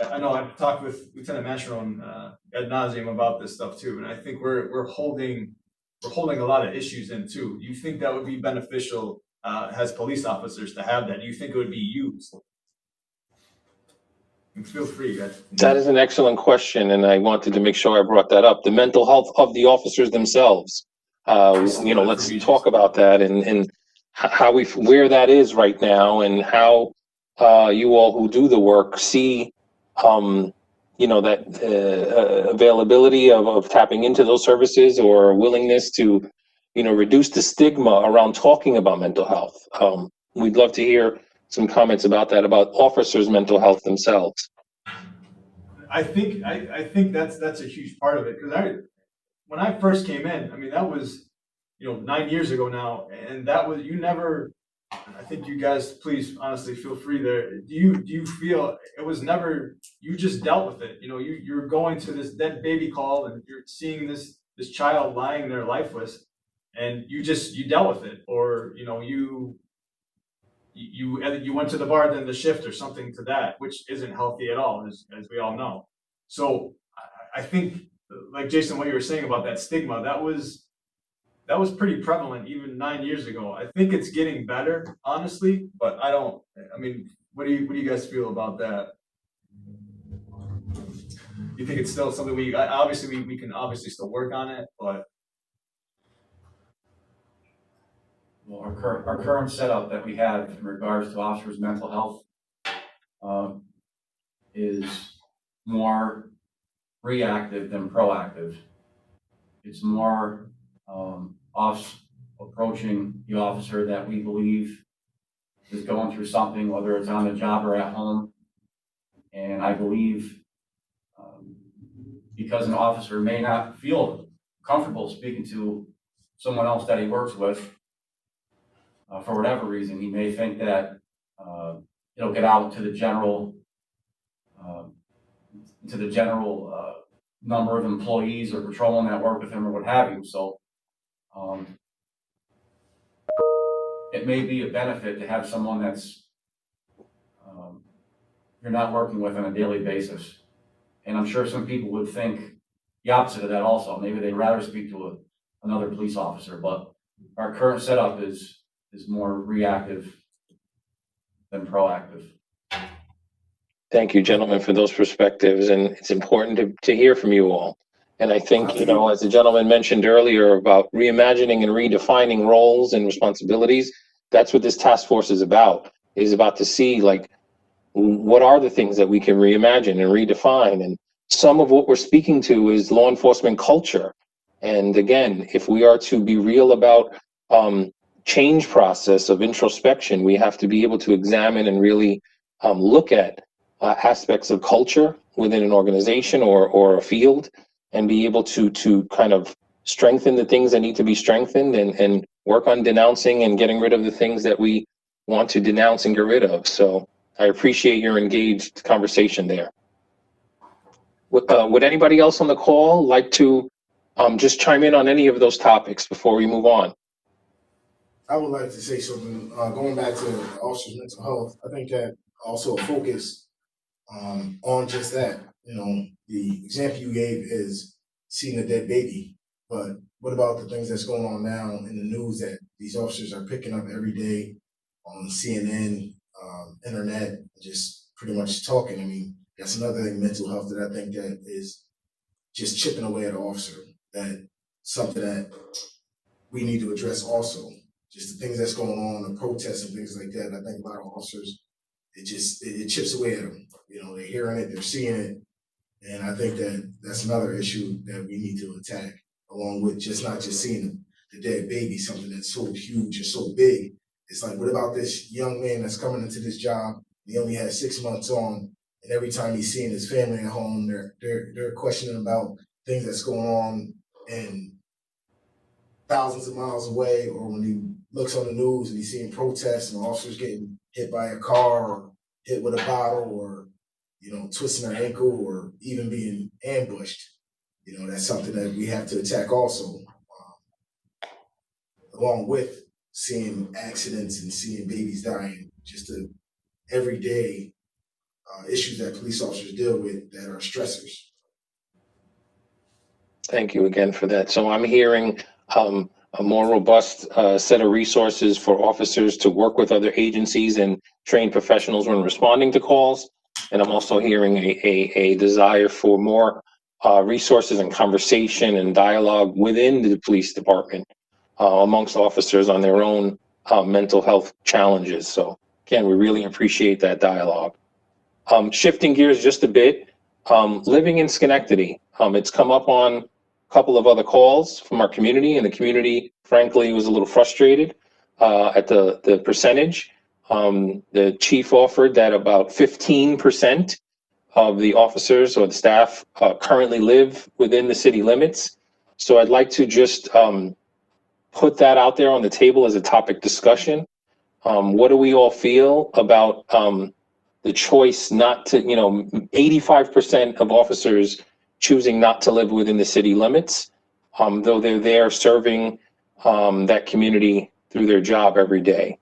I know I've talked with Lieutenant Mashron ad nauseum about this stuff too. And I think we're holding a lot of issues in too. Do you think that would be beneficial as police officers to have that? Do you think it would be used? And feel free, guys. That is an excellent question, and I wanted to make sure I brought that up. The mental health of the officers themselves. Let's talk about that and how where that is right now, and how you all who do the work see that availability of tapping into those services, or willingness to reduce the stigma around talking about mental health. We'd love to hear some comments about that, about officers' mental health themselves. I think that's a huge part of it, because when I first came in, I mean, that was 9 years ago now, and that was, you never, I think you guys, please honestly feel free there. Do you feel it was never, you just dealt with it? You're going to this dead baby call and you're seeing this child lying there lifeless, and you dealt with it, or you went to the bar at the end of the shift or something to that, which isn't healthy at all, as we all know. So I think, like Jason, what you were saying about that stigma, that was pretty prevalent even 9 years ago. I think it's getting better, honestly, but what do you guys feel about that? You think it's still something we can obviously still work on it, but Well, our current setup that we have in regards to officers' mental health is more reactive than proactive. It's more us approaching the officer that we believe is going through something, whether it's on the job or at home. And I believe because an officer may not feel comfortable speaking to someone else that he works with, for whatever reason, he may think that it'll get out to the general number of employees or patrolmen that work with him or what have you. So it may be a benefit to have someone that's you're not working with on a daily basis. And I'm sure some people would think the opposite of that also. Maybe they'd rather speak to another police officer, but our current setup is more reactive than proactive. Thank you, gentlemen, for those perspectives, and it's important to hear from you all. And I think, you know, as the gentleman mentioned earlier about reimagining and redefining roles and responsibilities, that's what this task force is about to see, like, what are the things that we can reimagine and redefine? And some of what we're speaking to is law enforcement culture. And again, if we are to be real about change process of introspection, we have to be able to examine and really look at aspects of culture within an organization or a field, and be able to kind of strengthen the things that need to be strengthened, and work on denouncing and getting rid of the things that we want to denounce and get rid of. So I appreciate your engaged conversation there. Would anybody else on the call like to just chime in on any of those topics before we move on? I would like to say something, going back to officers' mental health. I think that also a focus on just that. You know, the example you gave is seeing a dead baby, but what about the things that's going on now in the news that these officers are picking up every day on CNN, internet, just pretty much talking? I mean, that's another thing, mental health, that I think that is just chipping away at an officer. That something that we need to address also. Just the things that's going on, the protests and things like that. I think a lot of officers, it chips away at them. You know, they're hearing it, they're seeing it, and I think that that's another issue that we need to attack, along with just not just seeing the dead baby, something that's so huge and so big. It's like, what about this young man that's coming into this job? He only has 6 months on, and every time he's seeing his family at home, they're questioning about things that's going on and thousands of miles away, or when he looks on the news and he's seeing protests and officers getting hit by a car or hit with a bottle, or, you know, twisting their ankle, or even being ambushed. You know, that's something that we have to attack also, along with seeing accidents and seeing babies dying, just the everyday issues that police officers deal with that are stressors. Thank you again for that. So I'm hearing a more robust set of resources for officers to work with other agencies and trained professionals when responding to calls. And I'm also hearing a desire for more resources and conversation and dialogue within the police department amongst officers on their own mental health challenges. So again, we really appreciate that dialogue. Shifting gears just a bit, living in Schenectady, it's come up on a couple of other calls from our community, and the community, frankly, was a little frustrated at the percentage. The chief offered that about 15% of the officers or the staff currently live within the city limits. So I'd like to just put that out there on the table as a topic discussion. What do we all feel about the choice not to, 85% of officers choosing not to live within the city limits, though they're there serving that community through their job every day.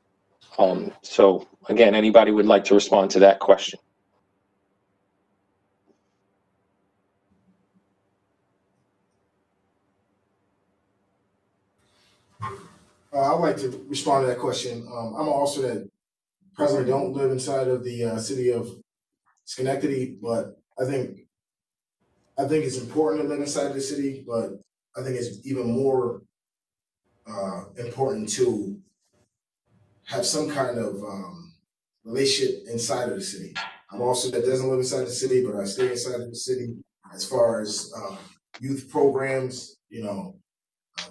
So again, anybody would like to respond to that question? I'd like to respond to that question. I'm an officer that presently don't live inside of the city of Schenectady, but I think it's important to live inside the city, but I think it's even more important to have some kind of relationship inside of the city. I'm also that doesn't live inside the city, but I stay inside of the city. as far as youth programs,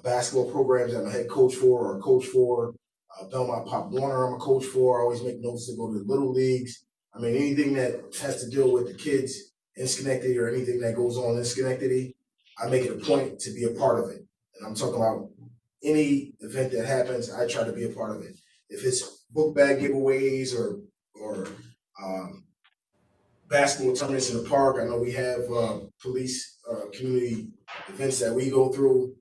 basketball programs I'm a head coach for or a coach for. Belmont Pop Warner, I'm a coach for. I always make notes to go to the little leagues. I mean, anything that has to deal with the kids in Schenectady or anything that goes on in Schenectady, I make it a point to be a part of it. And I'm talking about any event that happens, I try to be a part of it. If it's book bag giveaways or basketball tournaments in the park, I know we have police community events that we go through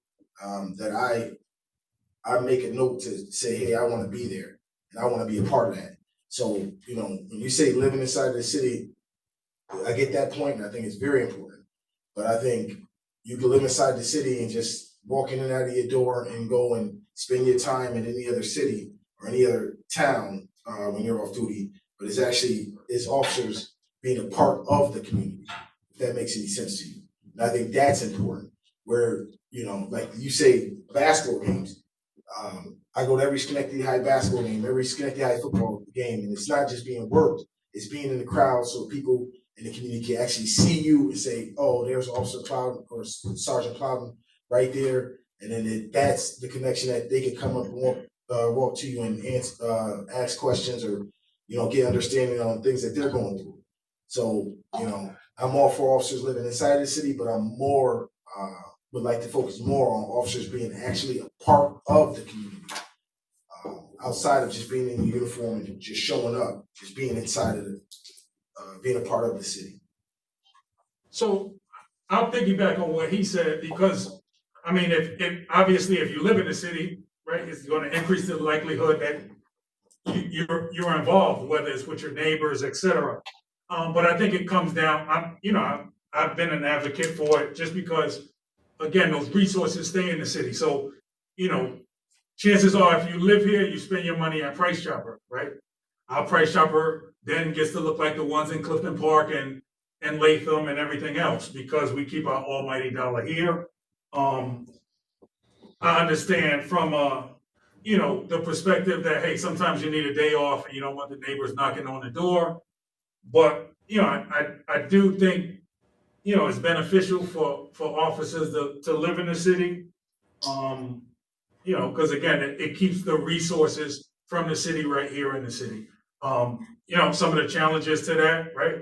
that I make a note to say, hey, I want to be there and I want to be a part of that. So, when you say living inside the city, I get that point and I think it's very important. But I think you can live inside the city and just walk in and out of your door and go and spend your time in any other city or any other town when you're off duty. But it's officers being a part of the community, if that makes any sense to you. And I think that's important. Where, like you say, basketball games. I go to every Schenectady High basketball game, every Schenectady High football game, and it's not just being worked, it's being in the crowd so people in the community can actually see you and say, oh, there's Officer Plowden or Sergeant Plowden right there. And then that's the connection that they can come up and walk to you and ask questions or, get understanding on things that they're going through. So, I'm all for officers living inside the city, but I'm more, would like to focus more on officers being actually a part of the community. Outside of just being in the uniform and just showing up, just being inside of being a part of the city. So I'll piggyback on what he said, because, I mean, if obviously if you live in the city, right, it's going to increase the likelihood that you're involved, whether it's with your neighbors, et cetera. But I think it comes down, I've been an advocate for it just because, again, those resources stay in the city. So, chances are if you live here, you spend your money at Price Chopper, right? Our Price Chopper then gets to look like the ones in Clifton Park and Latham and everything else because we keep our almighty dollar here. I understand from the perspective that, hey, sometimes you need a day off and you don't want the neighbors knocking on the door. But, I do think, it's beneficial for officers to live in the city. Because again, it keeps the resources from the city right here in the city. Some of the challenges to that, right?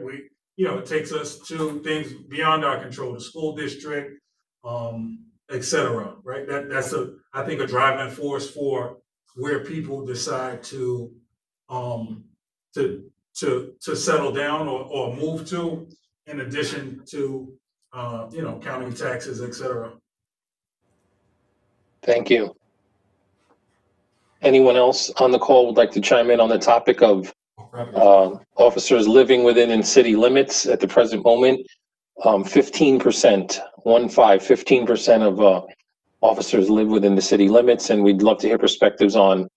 It takes us to things beyond our control, the school district, et cetera, right? That's I think a driving force for where people decide to settle down or move to, in addition to, county taxes, et cetera. Thank you. Anyone else on the call would like to chime in on the topic of officers living within in city limits at the present moment? 15%, 15% of officers live within the city limits, and we'd love to hear perspectives on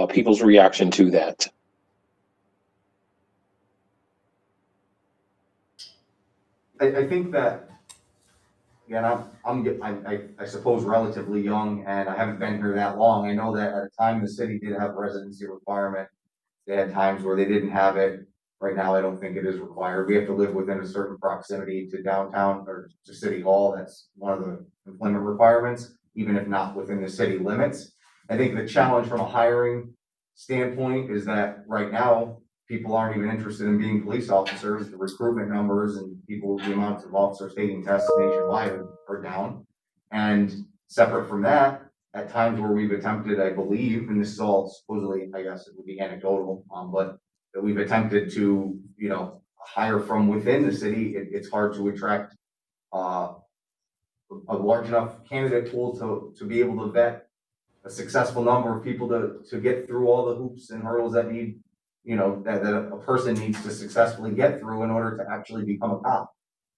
people's reaction to that. I think that, again, I suppose relatively young, and I haven't been here that long. I know that at a time the city did have a residency requirement. They had times where they didn't have it. Right now, I don't think it is required. We have to live within a certain proximity to downtown or to City Hall. That's one of the employment requirements, even if not within the city limits. I think the challenge from a hiring standpoint is that right now, people aren't even interested in being police officers. The recruitment numbers and the amounts of officers taking tests nationwide are down. And separate from that, at times where we've attempted, I believe, and this is all supposedly, I guess it would be anecdotal, but that we've attempted to, hire from within the city, it's hard to attract a large enough candidate pool to be able to vet a successful number of people to get through all the hoops and hurdles that need, that a person needs to successfully get through in order to actually become a cop.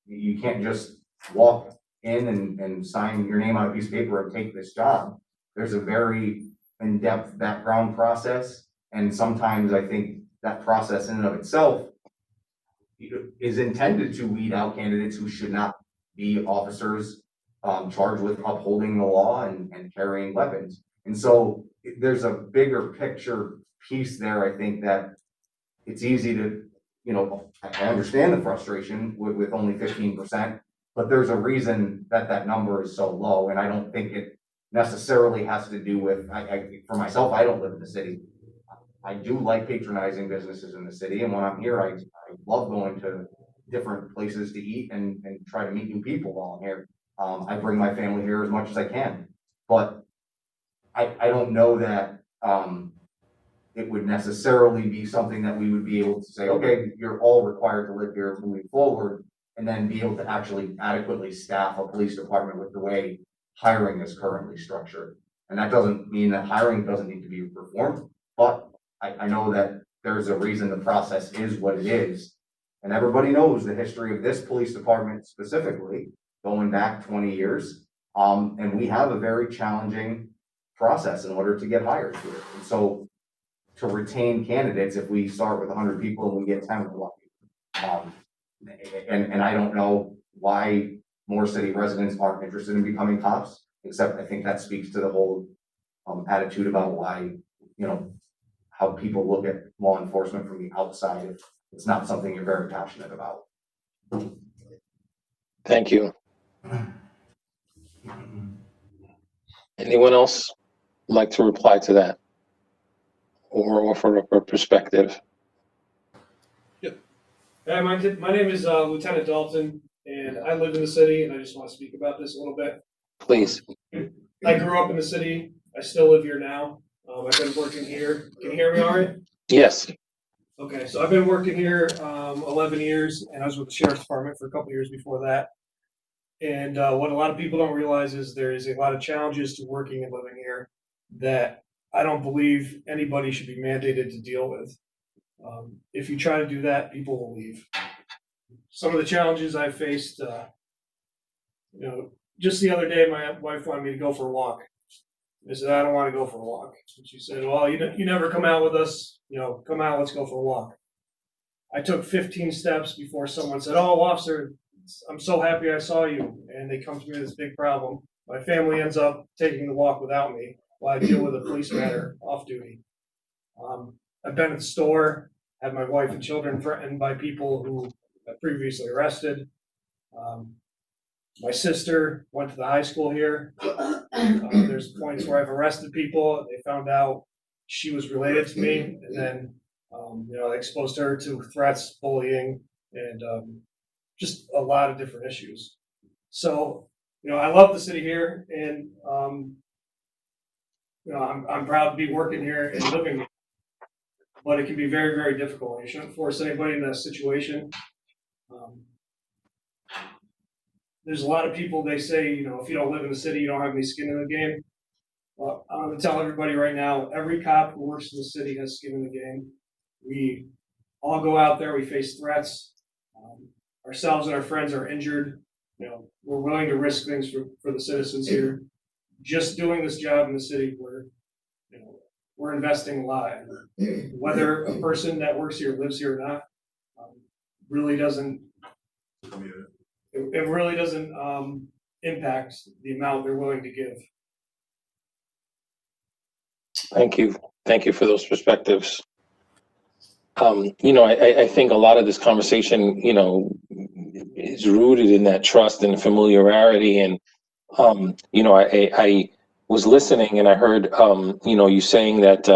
You can't just walk in and sign your name on a piece of paper and take this job. There's a very in-depth background process, and sometimes I think that process in and of itself is intended to weed out candidates who should not be officers charged with upholding the law and carrying weapons. And so there's a bigger picture piece there. I think that it's easy to, I understand the frustration with only 15%, But there's a reason that that number is so low, and I don't think it necessarily has to do with, for myself, I don't live in the city. I do like patronizing businesses in the city, and when I'm here, I love going to different places to eat and try to meet new people while I'm here. I bring my family here as much as I can, but I don't know that it would necessarily be something that we would be able to say, okay, you're all required to live here moving forward, and then be able to actually adequately staff a police department with the way hiring is currently structured. And that doesn't mean that hiring doesn't need to be reformed, but I know that there's a reason the process is what it is. And everybody knows the history of this police department specifically, going back 20 years. And we have a very challenging process in order to get hired here. And so to retain candidates, if we start with 100 people and we get 10, we're lucky. And I don't know why more city residents aren't interested in becoming cops, except I think that speaks to the whole attitude about why, how people look at law enforcement from the outside. It's not something you're very passionate about. Thank you. Anyone else like to reply to that or offer up a perspective? Hi, my name is Lieutenant Dalton, and I live in the city, and I just want to speak about this a little bit. Please. I grew up in the city. I still live here now. I've been working here. Can you hear me all right? Yes. Okay, so I've been working here 11 years, and I was with the Sheriff's Department for a couple years before that. And what a lot of people don't realize is there is a lot of challenges to working and living here that I don't believe anybody should be mandated to deal with. If you try to do that, people will leave. Some of the challenges I faced, just the other day, my wife wanted me to go for a walk. I said, I don't want to go for a walk. And she said, well, you never come out with us. Come out, let's go for a walk. I took 15 steps before someone said, oh, officer, I'm so happy I saw you. And they come to me with this big problem. My family ends up taking the walk without me while I deal with a police matter off duty. I've been at the store, had my wife and children threatened by people who have previously arrested. My sister went to the high school here. There's points where I've arrested people. They found out she was related to me, and then they exposed her to threats, bullying, and just a lot of different issues. So, I love the city here, and I'm proud to be working here and living here. But it can be very, very difficult. You shouldn't force anybody in that situation. There's a lot of people, they say, if you don't live in the city, you don't have any skin in the game. Well, I'm going to tell everybody right now, every cop who works in the city has skin in the game. We all go out there, we face threats. Ourselves and our friends are injured. We're willing to risk things for the citizens here. Just doing this job in the city, we're investing a lot. Whether a person that works here lives here or not, really doesn't. It really doesn't impact the amount they're willing to give. Thank you. Thank you for those perspectives. I think a lot of this conversation, is rooted in that trust and familiarity. And, I was listening and I heard, you saying that,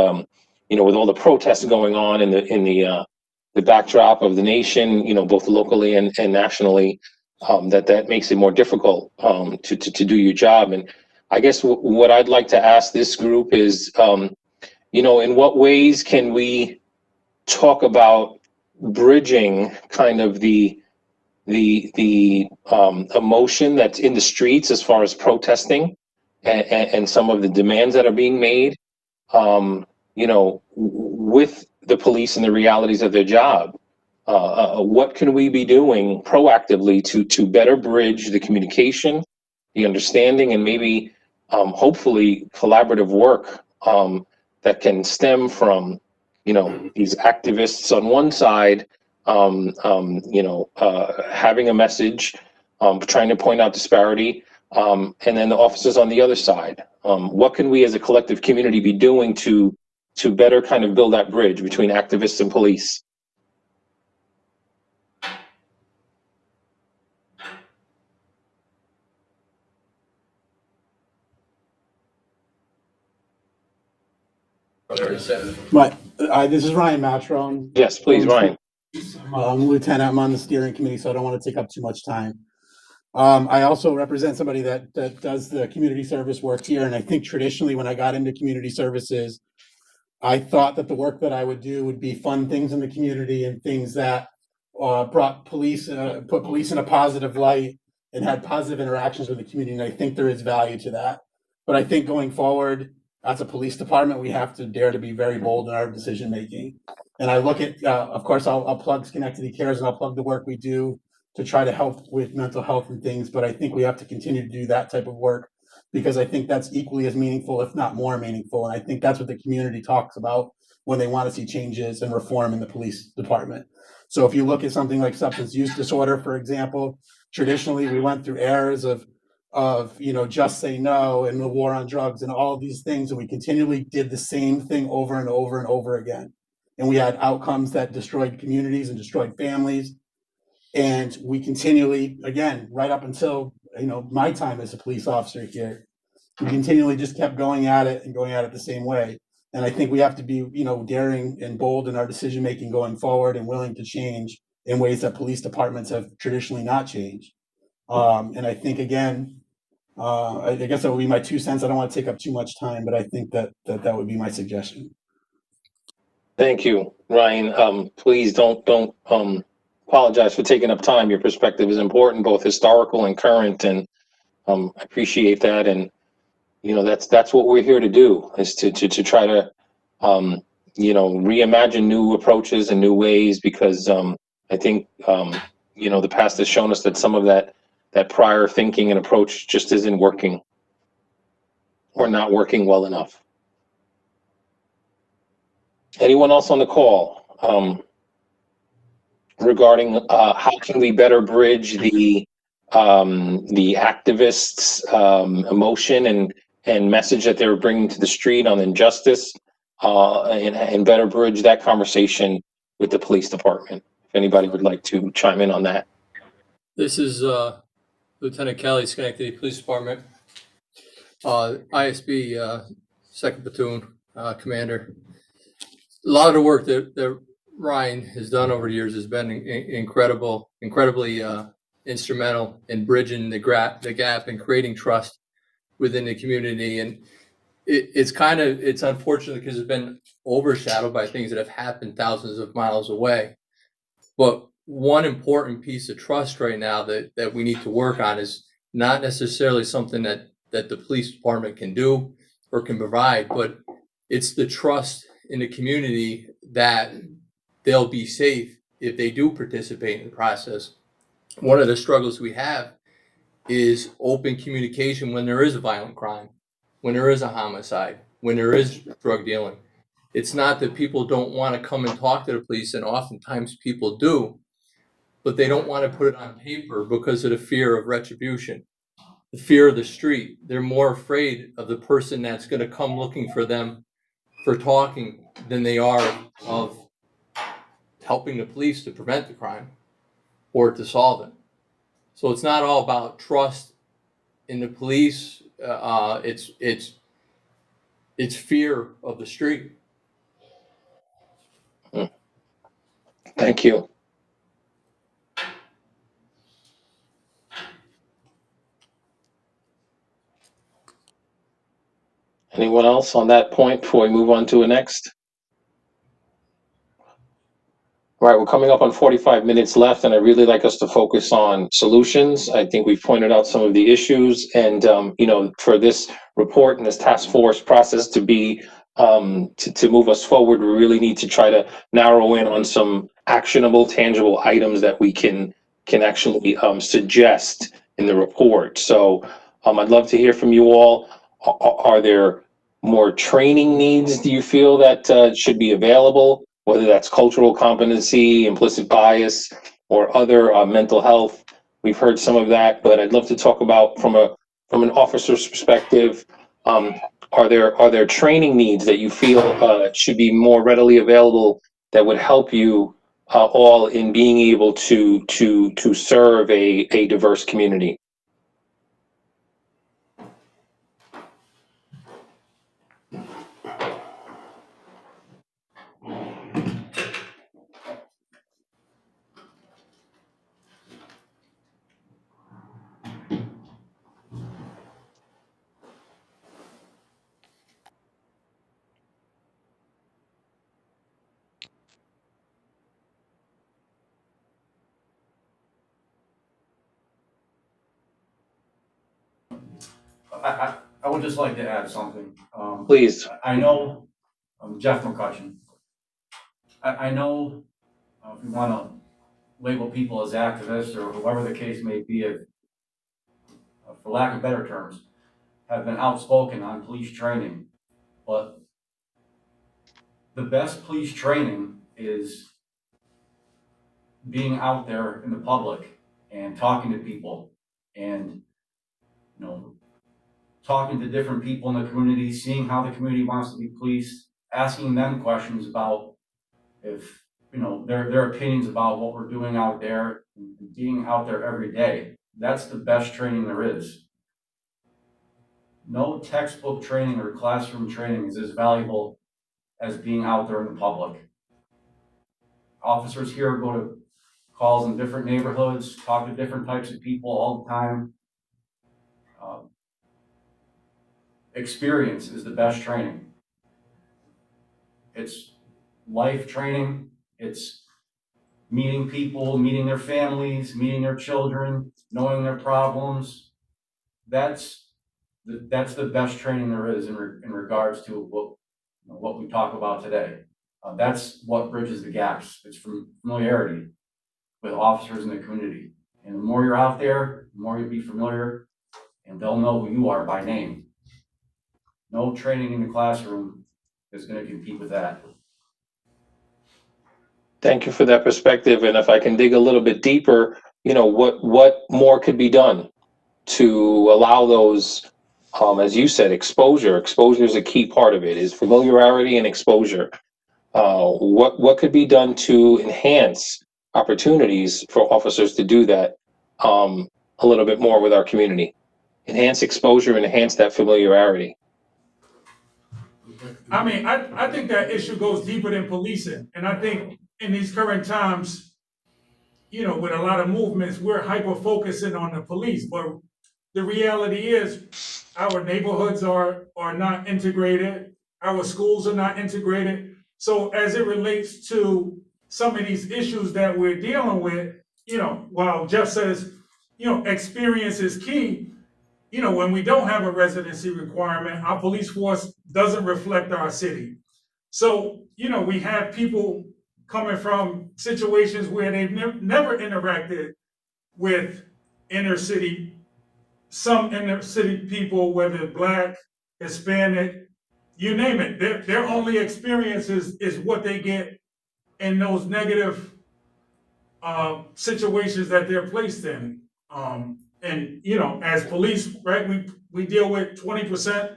with all the protests going on in the backdrop of the nation, both locally and nationally, that makes it more difficult to do your job. And I guess what I'd like to ask this group is, in what ways can we talk about bridging kind of the emotion that's in the streets as far as protesting and some of the demands that are being made, with the police and the realities of their job. What can we be doing proactively to better bridge the communication, the understanding, and maybe hopefully collaborative work that can stem from these activists on one side, having a message, trying to point out disparity, and then the officers on the other side. What can we as a collective community be doing to better kind of build that bridge between activists and police? This is Ryan Matrone. Yes, please, Ryan. I'm lieutenant. I'm on the steering committee, so I don't want to take up too much time. I also represent somebody that does the community service work here, and I think traditionally when I got into community services, I thought that the work that I would do would be fun things in the community and things that put police in a positive light and had positive interactions with the community. And I think there is value to that. But I think going forward, as a police department, we have to dare to be very bold in our decision making. And I look at, of course, I'll plug Schenectady Cares and I'll plug the work we do to try to help with mental health and things. But I think we have to continue to do that type of work, because I think that's equally as meaningful, if not more meaningful. And I think that's what the community talks about when they want to see changes and reform in the police department. So if you look at something like substance use disorder, for example, traditionally we went through eras of just say no and the war on drugs and all of these things, and we continually did the same thing over and over and over again. And we had outcomes that destroyed communities and destroyed families. And we continually, again, right up until my time as a police officer here, we continually just kept going at it the same way. And I think we have to be, daring and bold in our decision making going forward and willing to change in ways that police departments have traditionally not changed. And I think, again, I guess that would be my 2 cents. I don't want to take up too much time, but I think that would be my suggestion. Thank you, Ryan. Please don't apologize for taking up time. Your perspective is important, both historical and current, and I appreciate that. And that's what we're here to do, is to try to reimagine new approaches and new ways, because I think the past has shown us that some of that prior thinking and approach just isn't working, or not working well enough. Anyone else on the call regarding how can we better bridge the activists' emotion and message that they're bringing to the street on injustice, and better bridge that conversation with the police department? If anybody would like to chime in on that. This is Lieutenant Kelly, Schenectady Police Department, ISB 2nd Platoon Commander. A lot of the work that Ryan has done over the years has been incredibly instrumental in bridging the gap and creating trust within the community. And it's unfortunate because it's been overshadowed by things that have happened thousands of miles away. But one important piece of trust right now that we need to work on is not necessarily something that the police department can do or can provide, but it's the trust in the community that they'll be safe if they do participate in the process. One of the struggles we have is open communication when there is a violent crime, when there is a homicide, when there is drug dealing. It's not that people don't want to come and talk to the police, and oftentimes people do, but they don't want to put it on paper because of the fear of retribution, the fear of the street. They're more afraid of the person that's going to come looking for them for talking than they are of helping the police to prevent the crime or to solve it. So it's not all about trust in the police. It's fear of the street. Thank you. Anyone else on that point before we move on to the next? All right, we're coming up on 45 minutes left, and I'd really like us to focus on solutions. I think we've pointed out some of the issues, and for this report and this task force process to be to move us forward, we really need to try to narrow in on some actionable, tangible items that we can actually suggest in the report. So I'd love to hear from you all. Are there more training needs, do you feel, that should be available, whether that's cultural competency, implicit bias, or other mental health? We've heard some of that, but I'd love to talk about from an officer's perspective. Are there training needs that you feel should be more readily available that would help you all in being able to serve a diverse community? I would just like to add something. Please. I know, Jeff McCutcheon. I know if you want to label people as activists or whoever the case may be, if, for lack of better terms, have been outspoken on police training. But the best police training is being out there in the public and talking to people and, you know, talking to different people in the community, seeing how the community wants to be policed, asking them questions about if, you know, their opinions about what we're doing out there, and being out there every day. That's the best training there is. No textbook training or classroom training is as valuable as being out there in the public. Officers here go to calls in different neighborhoods, talk to different types of people all the time. Experience is the best training. It's life training. It's meeting people, meeting their families, meeting their children, knowing their problems. That's the best training there is in regards to what we talk about today. That's what bridges the gaps. It's familiarity with officers in the community. And the more you're out there, the more you'll be familiar, and they'll know who you are by name. No training in the classroom is going to compete with that. Thank you for that perspective. And if I can dig a little bit deeper, you know, what more could be done to allow those, as you said, exposure. Exposure is a key part of it, is familiarity and exposure. What could be done to enhance opportunities for officers to do that a little bit more with our community? Enhance exposure, enhance that familiarity. I mean, I think that issue goes deeper than policing. And I think in these current times, you know, with a lot of movements, we're hyper focusing on the police. But the reality is our neighborhoods are not integrated. Our schools are not integrated. So as it relates to some of these issues that we're dealing with, you know, while Jeff says, you know, experience is key, you know, when we don't have a residency requirement, our police force doesn't reflect our city. So, you know, we have people coming from situations where they've never interacted with some inner city people, whether Black, Hispanic, you name it. Their only experience is what they get in those negative situations that they're placed in. And you know, as police, right, we deal with 20%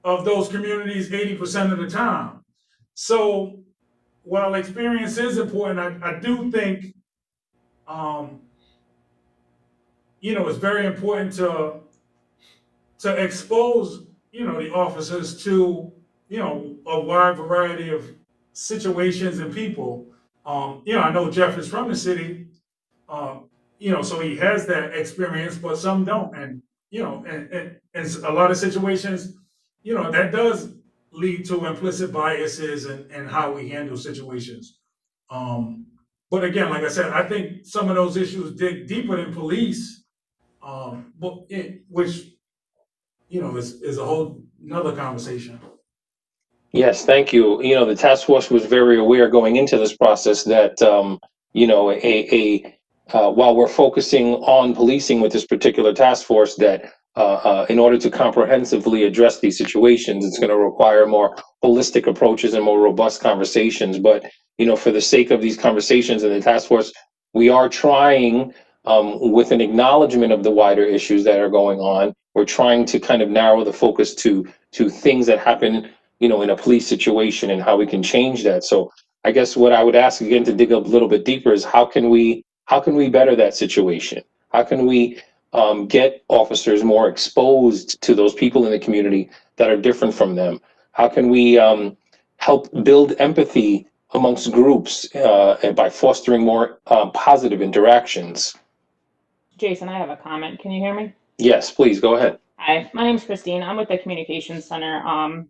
of those communities 80% of the time. So while experience is important, I do think you know, it's very important to expose, you know, the officers to, you know, a wide variety of situations and people. You know, I know Jeff is from the city, you know, so he has that experience, but some don't. And, you know, and a lot of situations, you know, that does lead to implicit biases and how we handle situations. But again, like I said, I think some of those issues dig deeper than police, which, you know, is a whole nother conversation. Yes, thank you. You know, the task force was very aware going into this process that, you know, while we're focusing on policing with this particular task force, that in order to comprehensively address these situations, it's going to require more holistic approaches and more robust conversations. But, you know, for the sake of these conversations in the task force, we are trying, with an acknowledgement of the wider issues that are going on, we're trying to kind of narrow the focus to things that happen, you know, in a police situation and how we can change that. So I guess what I would ask again to dig a little bit deeper is how can we better that situation? How can we get officers more exposed to those people in the community that are different from them? How can we help build empathy amongst groups and by fostering more positive interactions? Jason, I have a comment. Can you hear me? Yes, please go ahead. Hi, my name's Christine. I'm with the Communications Center.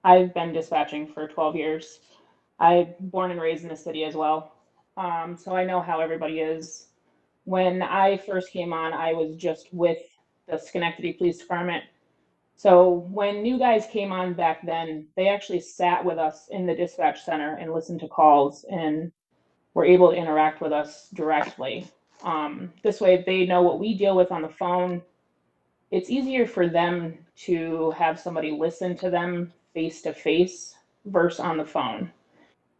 I've been dispatching for 12 years. I'm born and raised in the city as well. So I know how everybody is. When I first came on, I was just with the Schenectady Police Department. So when new guys came on back then, they actually sat with us in the dispatch center and listened to calls and were able to interact with us directly. This way, they know what we deal with on the phone. It's easier for them to have somebody listen to them face to face versus on the phone.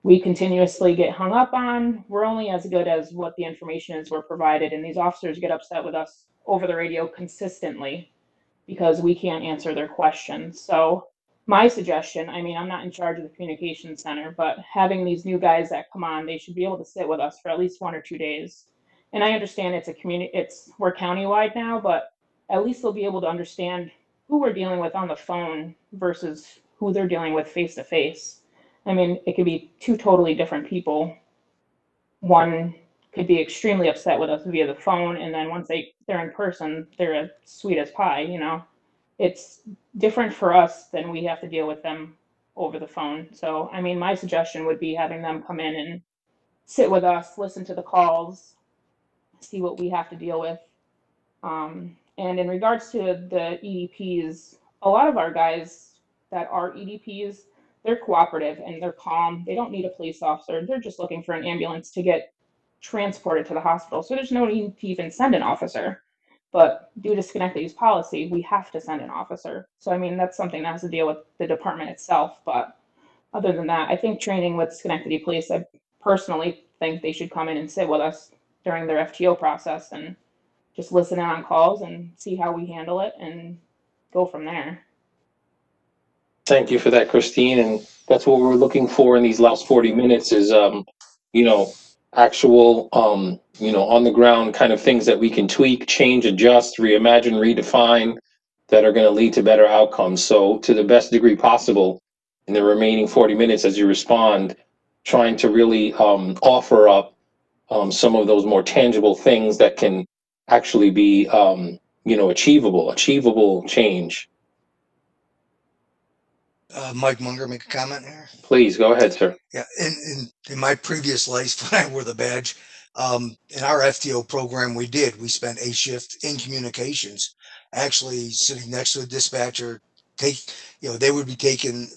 We continuously get hung up on. We're only as good as what the information is we're provided, and these officers get upset with us over the radio consistently because we can't answer their questions. So my suggestion, I mean, I'm not in charge of the communications center, but having these new guys that come on, they should be able to sit with us for at least 1 or 2 days. And I understand we're countywide now, but at least they'll be able to understand who we're dealing with on the phone versus who they're dealing with face to face. I mean, it could be two totally different people. One could be extremely upset with us via the phone, and then once they're in person, they're as sweet as pie, you know. It's different for us than we have to deal with them over the phone. So, I mean, my suggestion would be having them come in and sit with us, listen to the calls, see what we have to deal with. And in regards to the EDPs, a lot of our guys that are EDPs, they're cooperative and they're calm. They don't need a police officer. They're just looking for an ambulance to get transported to the hospital. So there's no need to even send an officer. But due to Schenectady's policy, we have to send an officer. So, I mean, that's something that has to deal with the department itself. But other than that, I think training with Schenectady Police, I personally think they should come in and sit with us during their FTO process and just listen in on calls and see how we handle it and go from there. Thank you for that, Christine. And that's what we're looking for in these last 40 minutes is, actual, on the ground kind of things that we can tweak, change, adjust, reimagine, redefine that are going to lead to better outcomes. So to the best degree possible in the remaining 40 minutes as you respond, trying to really offer up some of those more tangible things that can actually be, achievable change. Mike Munger, make a comment here. Please go ahead, sir. Yeah, in my previous life, when I wore the badge, in our FTO program, we spent a shift in communications, actually sitting next to a dispatcher. They would be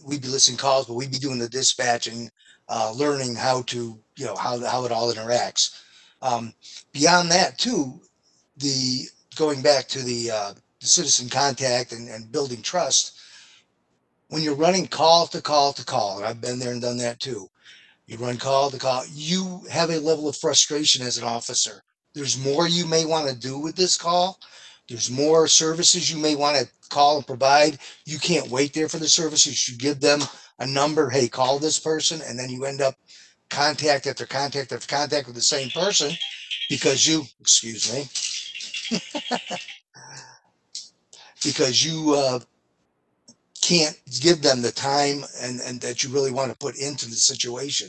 we'd be listening calls, but we'd be doing the dispatching, learning how to, how it all interacts. Beyond that, too, going back to the citizen contact and building trust. When you're running call to call to call, and I've been there and done that too, you run call to call, you have a level of frustration as an officer. There's more you may want to do with this call. There's more services you may want to call and provide. You can't wait there for the services. You give them a number, hey, call this person, and then you end up contact after contact after contact with the same person because you can't give them the time and that you really want to put into the situation.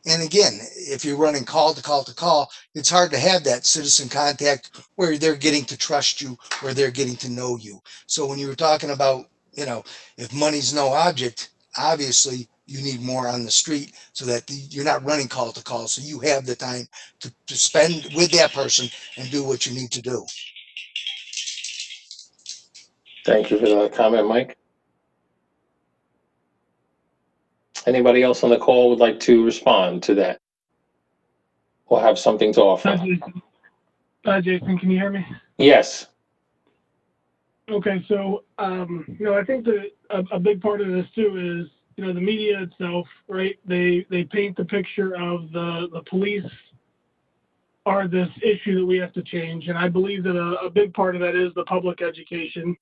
And again, if you're running call to call to call, it's hard to have that citizen contact where they're getting to trust you, where they're getting to know you. So when you were talking about, if money's no object, obviously you need more on the street so that you're not running call to call. So you have the time to spend with that person and do what you need to do. Thank you for that comment, Mike. Anybody else on the call would like to respond to that or have something to offer? Jason, can you hear me? Yes. Okay, so I think that a big part of this too is the media itself, right? They paint the picture of the police are this issue that we have to change, and I believe that a big part of that is the public education,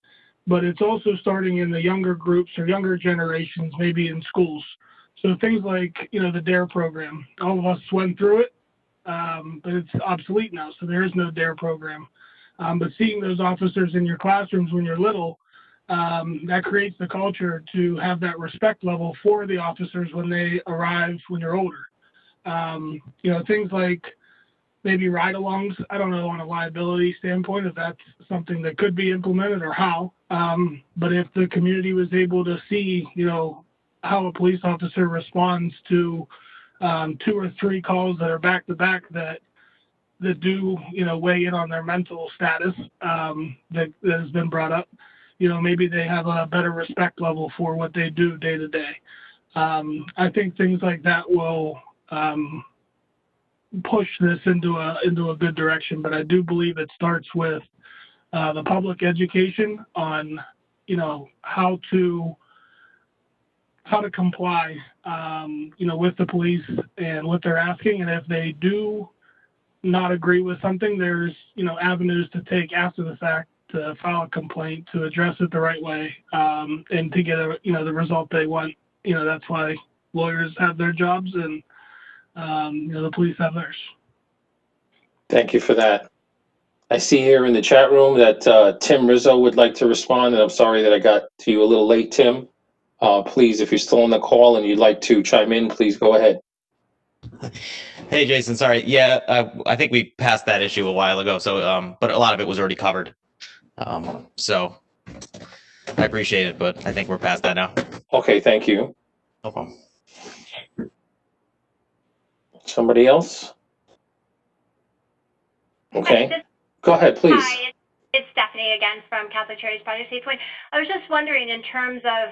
but it's also starting in the younger groups or younger generations, maybe in schools. So things like the DARE program, all of us went through it, but it's obsolete now, so there is no DARE program. But seeing those officers in your classrooms when you're little, that creates the culture to have that respect level for the officers when they arrive when you're older. Things like maybe ride-alongs, I don't know on a liability standpoint if that's something that could be implemented or how, but if the community was able to see, how a police officer responds to 2 or 3 calls that are back-to-back that do, weigh in on their mental status that has been brought up. maybe they have a better respect level for what they do day to day. I think things like that will push this into a good direction, but I do believe it starts with the public education on, how to comply, with the police and what they're asking. And if they do not agree with something, there's, avenues to take after the fact to file a complaint, to address it the right way, and to get the result they want. That's why lawyers have their jobs and, the police have theirs. Thank you for that. I see here in the chat room that Tim Rizzo would like to respond, and I'm sorry that I got to you a little late, Tim. Please, if you're still on the call and you'd like to chime in, please go ahead. Hey, Jason, sorry. Yeah, I think we passed that issue a while ago, so but a lot of it was already covered. So I appreciate it, but I think we're past that now. Okay, thank you. No problem. Somebody else? Okay. Go ahead, please. Hi, it's Stephanie again from Catholic Charities Project Safe Point. I was just wondering, in terms of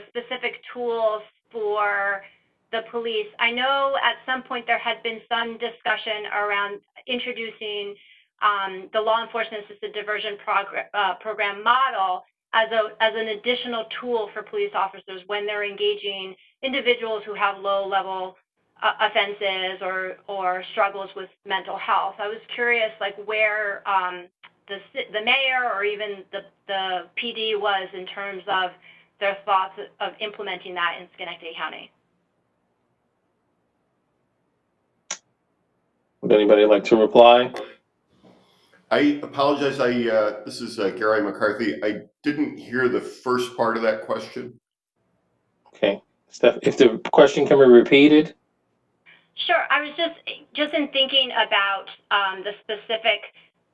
specific tools for the police. I know at some point there had been some discussion around introducing the law enforcement assisted diversion program model as an additional tool for police officers when they're engaging individuals who have low level offenses or struggles with mental health. I was curious, where the mayor or even the PD was in terms of their thoughts of implementing that in Schenectady County. Would anybody like to reply? I apologize. This is Gary McCarthy. I didn't hear the first part of that question. Okay. Steph, if the question can be repeated. Sure. I was just in thinking about the specific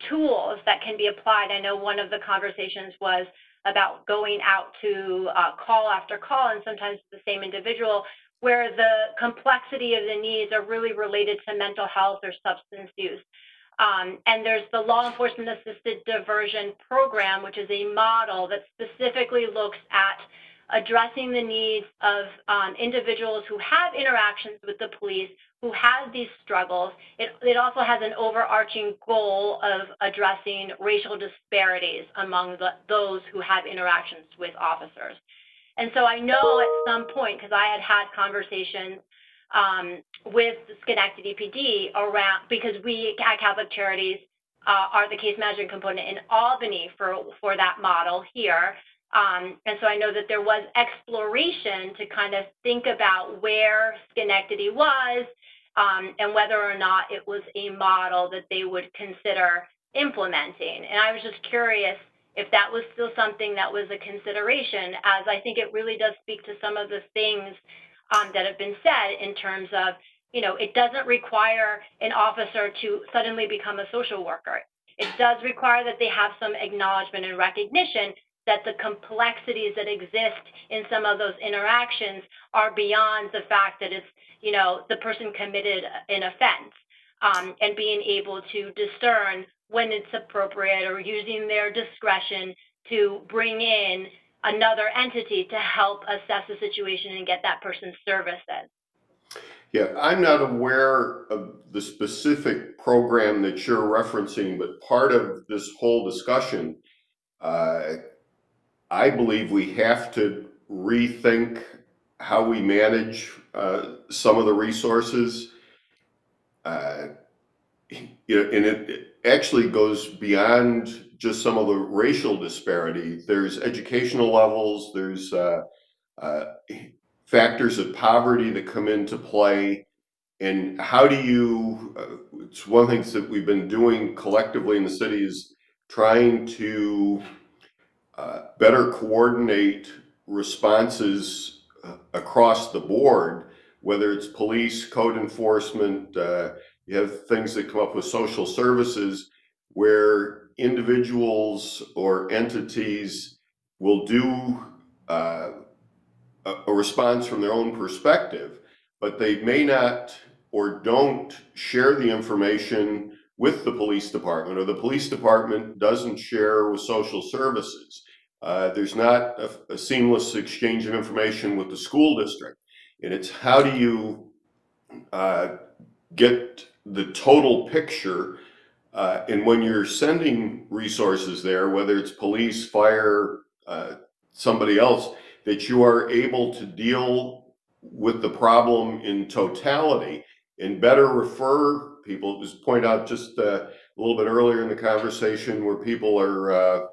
tools that can be applied. I know one of the conversations was about going out to call after call, and sometimes the same individual, where the complexity of the needs are really related to mental health or substance use. And there's the law enforcement assisted diversion program, which is a model that specifically looks at addressing the needs of individuals who have interactions with the police, who have these struggles. It also has an overarching goal of addressing racial disparities among those who have interactions with officers. And so I know at some point, because I had conversations with the Schenectady PD around, because we at Catholic Charities are the case management component in Albany for that model here. And so I know that there was exploration to kind of think about where Schenectady was and whether or not it was a model that they would consider implementing. And I was just curious if that was still something that was a consideration, as I think it really does speak to some of the things that have been said in terms of, it doesn't require an officer to suddenly become a social worker. It does require that they have some acknowledgement and recognition that the complexities that exist in some of those interactions are beyond the fact that it's, the person committed an offense, and being able to discern when it's appropriate or using their discretion to bring in another entity to help assess the situation and get that person's services. Yeah, I'm not aware of the specific program that you're referencing, but part of this whole discussion, I believe we have to rethink how we manage some of the resources. And it actually goes beyond just some of the racial disparity. There's educational levels, there's factors of poverty that come into play. And how do you, it's one of the things that we've been doing collectively in the city is trying to better coordinate responses across the board, whether it's police, code enforcement, you have things that come up with social services where individuals or entities will do a response from their own perspective, but they may not or don't share the information with the police department, or the police department doesn't share with social services. There's not a seamless exchange of information with the school district. And it's how do you get the total picture, and when you're sending resources there, whether it's police, fire, somebody else, that you are able to deal with the problem in totality and better refer people. It was pointed out just a little bit earlier in the conversation where people are,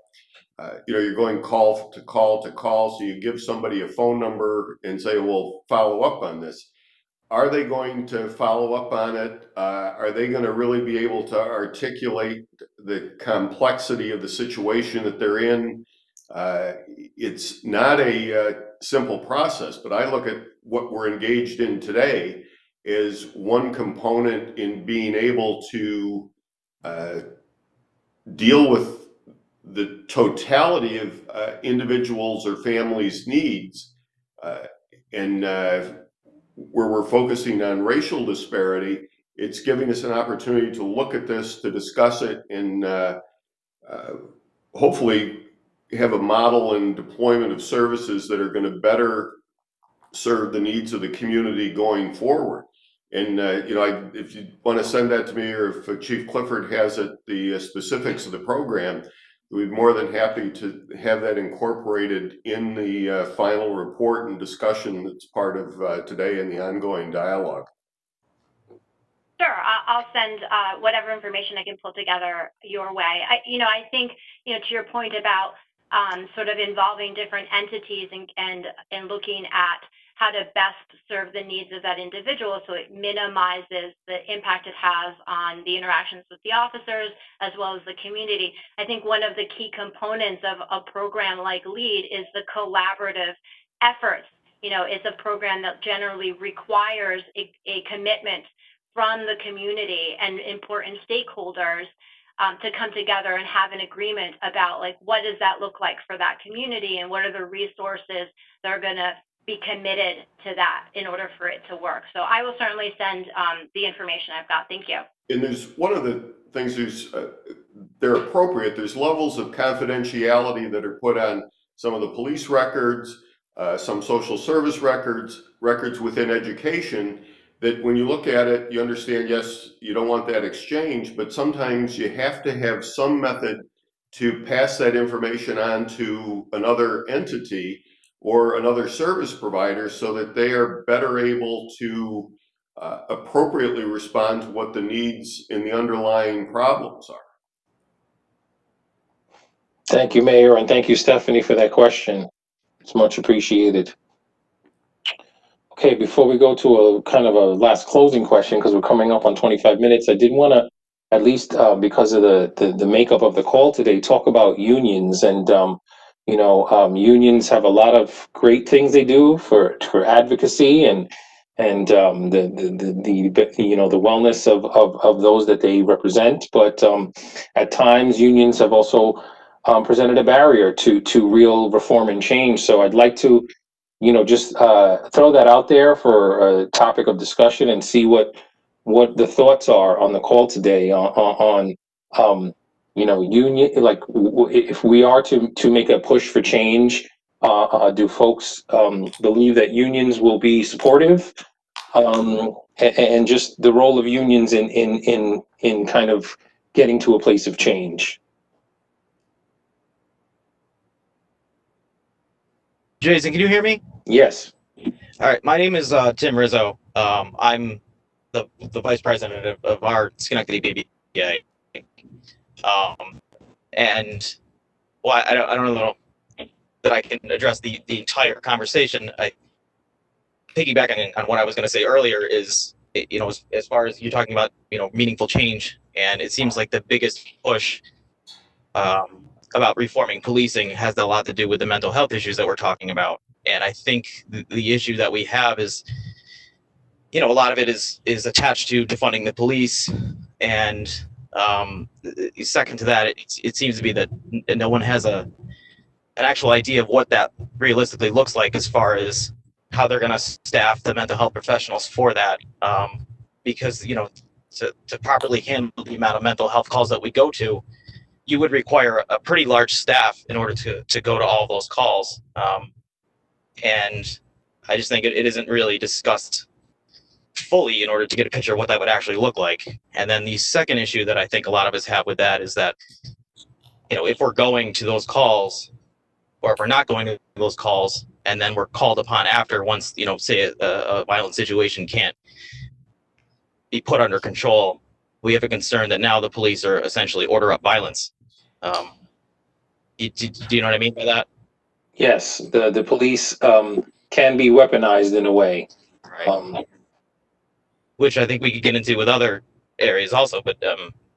you're going call to call to call, so you give somebody a phone number and say, well, follow up on this. Are they going to follow up on it? Are they going to really be able to articulate the complexity of the situation that they're in? It's not a simple process, but I look at what we're engaged in today as one component in being able to deal with the totality of individuals or families' needs, and where we're focusing on racial disparity, it's giving us an opportunity to look at this, to discuss it, and hopefully have a model and deployment of services that are going to better serve the needs of the community going forward. And if you want to send that to me, or if Chief Clifford has it, the specifics of the program, we'd be more than happy to have that incorporated in the final report and discussion that's part of today and the ongoing dialogue. Sure, I'll send whatever information I can pull together your way. I think, to your point about sort of involving different entities and looking at how to best serve the needs of that individual so it minimizes the impact it has on the interactions with the officers as well as the community. I think one of the key components of a program like LEAD is the collaborative efforts. It's a program that generally requires a commitment from the community and important stakeholders to come together and have an agreement about, like, what does that look like for that community and what are the resources that are going to be committed to that in order for it to work. So I will certainly send the information I've got. Thank you. And there's one of the things they're appropriate. There's levels of confidentiality that are put on some of the police records, some social service records within education, that when you look at it, you understand, yes, you don't want that exchange, but sometimes you have to have some method to pass that information on to another entity or another service provider so that they are better able to appropriately respond to what the needs and the underlying problems are. Thank you, Mayor, and thank you, Stephanie, for that question. It's much appreciated. Okay, before we go to a kind of a last closing question, because we're coming up on 25 minutes, I did want to, at least because of the makeup of the call today, talk about unions. And unions have a lot of great things they do for advocacy and the wellness of those that they represent. But at times, unions have also presented a barrier to real reform and change. So I'd like to just throw that out there for a topic of discussion and see what the thoughts are on the call today on union, like if we are to make a push for change, do folks believe that unions will be supportive, and just the role of unions in kind of getting to a place of change? Jason, can you hear me? Yes. All right. My name is Tim Rizzo. I'm the vice president of our Schenectady BBA. And well, I don't know that I can address the entire conversation. I piggybacking on what I was going to say earlier is, as far as you're talking about, meaningful change, and it seems like the biggest push about reforming policing has a lot to do with the mental health issues that we're talking about. And I think the issue that we have is, a lot of it is attached to defunding the police. And second to that, it seems to be that no one has an actual idea of what that realistically looks like as far as how they're going to staff the mental health professionals for that. Because, to properly handle the amount of mental health calls that we go to, you would require a pretty large staff in order to go to all those calls. And I just think it isn't really discussed fully in order to get a picture of what that would actually look like. And then the second issue that I think a lot of us have with that is that, if we're going to those calls, or if we're not going to those calls, and then we're called upon after, once, say a violent situation can't be put under control, we have a concern that now the police are essentially order up violence. Do you know what I mean by that? Yes, the police can be weaponized in a way. Right. Which I think we could get into with other areas also, but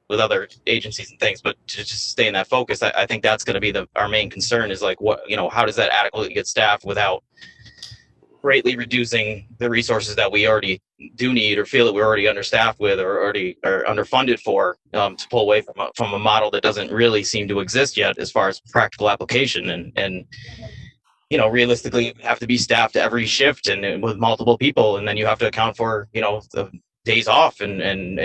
with other agencies and things. But to just stay in that focus, I think that's going to be our main concern is like, how does that adequately get staffed without greatly reducing the resources that we already do need, or feel that we're already understaffed with, or already are underfunded for, to pull away from a model that doesn't really seem to exist yet as far as practical application. And realistically, you have to be staffed every shift and with multiple people, and then you have to account for the days off and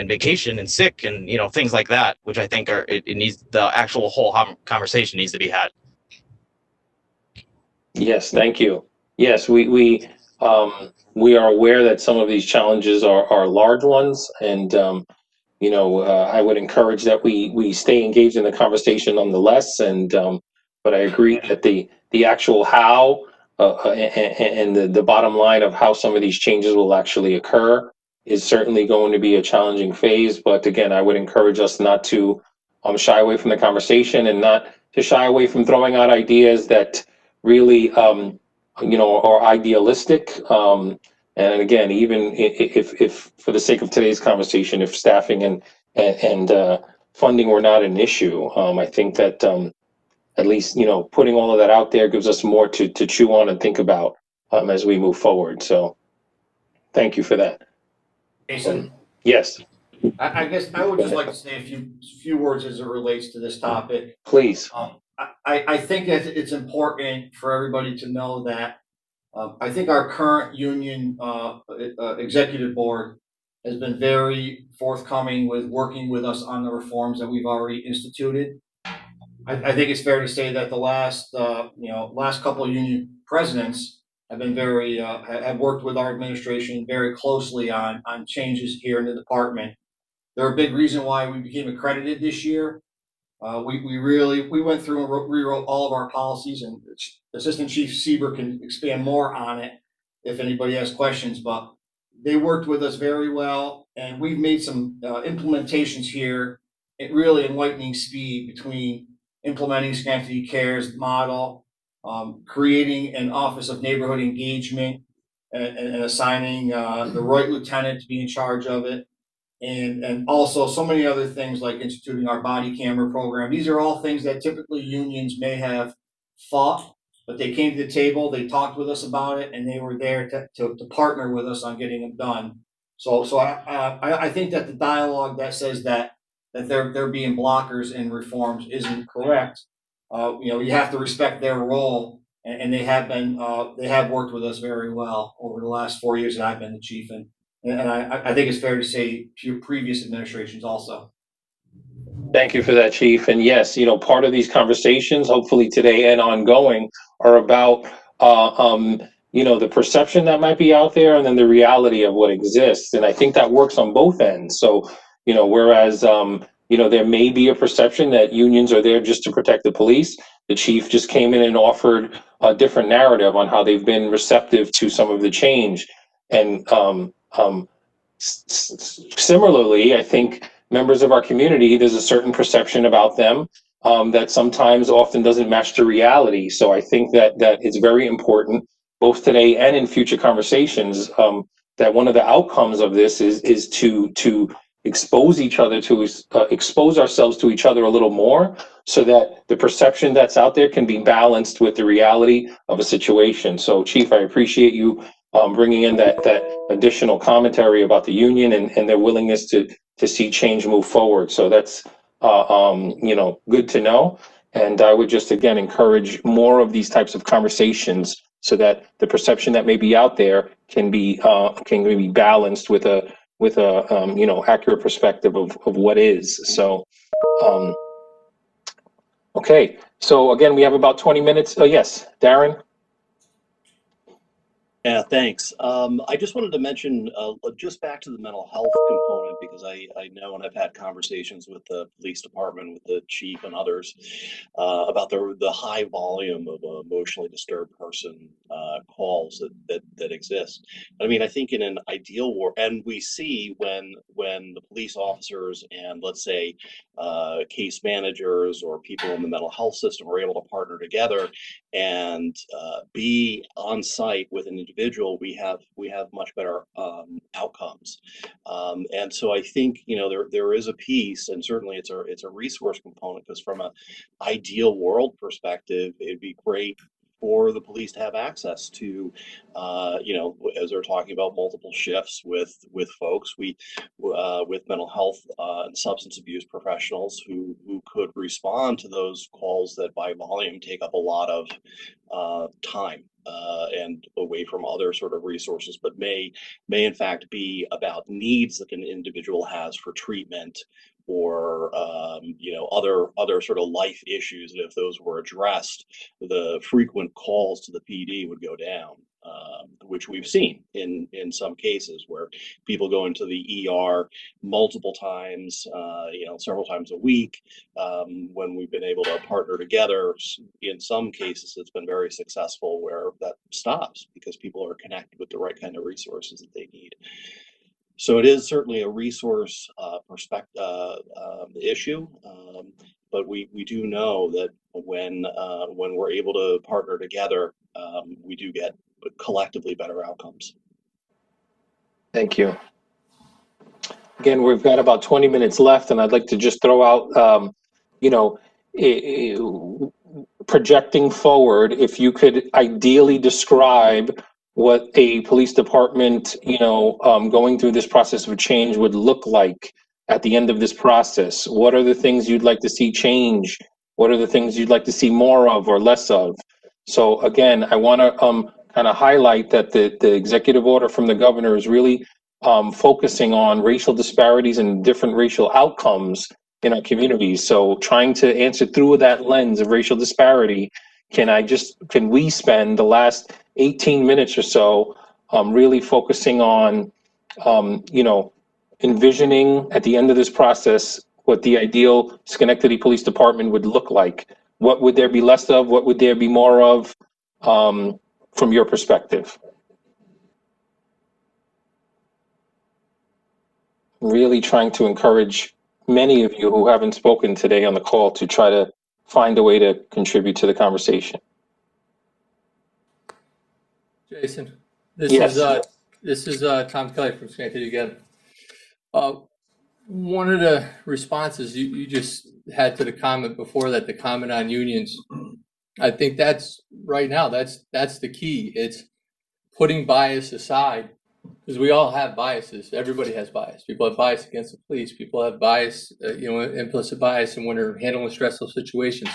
vacation and sick and things like that, which I think it needs, the actual whole conversation needs to be had. Yes, thank you. Yes, we are aware that some of these challenges are large ones, and I would encourage that we stay engaged in the conversation nonetheless. And but I agree that the actual how and the bottom line of how some of these changes will actually occur is certainly going to be a challenging phase. But again, I would encourage us not to shy away from the conversation, and not to shy away from throwing out ideas that really are idealistic. And again, even if for the sake of today's conversation, if staffing and funding were not an issue, I think that at least putting all of that out there gives us more to chew on and think about as we move forward. So thank you for that. Jason, yes. I guess I would just like to say a few words as it relates to this topic. Please. I think it's important for everybody to know that I think our current union executive board has been very forthcoming with working with us on the reforms that we've already instituted. I think it's fair to say that the last couple of union presidents have been have worked with our administration very closely on changes here in the department. They're a big reason why we became accredited this year. We went through and rewrote all of our policies, and Assistant Chief Sieber can expand more on it if anybody has questions, but they worked with us very well, and we've made some implementations here at really enlightening speed between implementing Schenectady Cares model, creating an Office of Neighborhood Engagement, and assigning the right lieutenant to be in charge of it. And also so many other things like instituting our body camera program. These are all things that typically unions may have fought, but they came to the table, they talked with us about it, and they were there to partner with us on getting them done. So I think that the dialogue that says that they're being blockers in reforms isn't correct. You have to respect their role, and they have worked with us very well over the last 4 years that I've been the chief. And I think it's fair to say to previous administrations also. Thank you for that, Chief. And yes, part of these conversations, hopefully today and ongoing, are about the perception that might be out there, and then the reality of what exists. And I think that works on both ends. So, whereas there may be a perception that unions are there just to protect the police, the chief just came in and offered a different narrative on how they've been receptive to some of the change. And similarly, I think members of our community, there's a certain perception about them that sometimes often doesn't match the reality. So I think that it's very important, both today and in future conversations, that one of the outcomes of this is to expose each other, to expose ourselves to each other a little more, so that the perception that's out there can be balanced with the reality of a situation. So, Chief, I appreciate you bringing in that additional commentary about the union and their willingness to see change move forward. So that's good to know. And I would just again encourage more of these types of conversations, so that the perception that may be out there can be balanced with a accurate perspective of what is. So Okay, so again, we have about 20 minutes. Oh, yes, Darren? Yeah, thanks. I just wanted to mention, just back to the mental health component, because I know, and I've had conversations with the police department, with the chief and others, about the high volume of emotionally disturbed person calls that exist. I mean, I think in an ideal world, and we see when the police officers and, let's say, case managers or people in the mental health system are able to partner together and be on site with an individual, we have much better outcomes. And so I think, you know, there is a piece, and certainly it's a resource component, because from an ideal world perspective, it'd be great for the police to have access to, you know, as they're talking about multiple shifts with folks, with mental health and substance abuse professionals who could respond to those calls that by volume take up a lot of time and away from other sort of resources, but may in fact be about needs that an individual has for treatment, or you know, other sort of life issues that if those were addressed, the frequent calls to the PD would go down, which we've seen in some cases where people go into the ER multiple times, you know, several times a week. When we've been able to partner together, in some cases it's been very successful, where that stops because people are connected with the right kind of resources that they need. So it is certainly a resource perspective issue, but we do know that when we're able to partner together, we do get collectively better outcomes. Thank you. Again, we've got about 20 minutes left, and I'd like to just throw out, you know, projecting forward, if you could ideally describe what a police department, you know, going through this process of change would look like at the end of this process. What are the things you'd like to see change? What are the things you'd like to see more of or less of? So again, I want to kind of highlight that the executive order from the governor is really focusing on racial disparities and different racial outcomes in our communities. So trying to answer through that lens of racial disparity, can we spend the last 18 minutes or so really focusing on, you know, envisioning at the end of this process what the ideal Schenectady Police Department would look like? What would there be less of? What would there be more of, from your perspective? Really trying to encourage many of you who haven't spoken today on the call to try to find a way to contribute to the conversation. Jason, this is Tom Kelly from Schenectady again. One of the responses you just had to the comment before that, the comment on unions, I think that's right now, that's the key. It's putting bias aside, because we all have biases. Everybody has bias. People have bias against the police. People have bias, you know, implicit bias, and when they're handling stressful situations.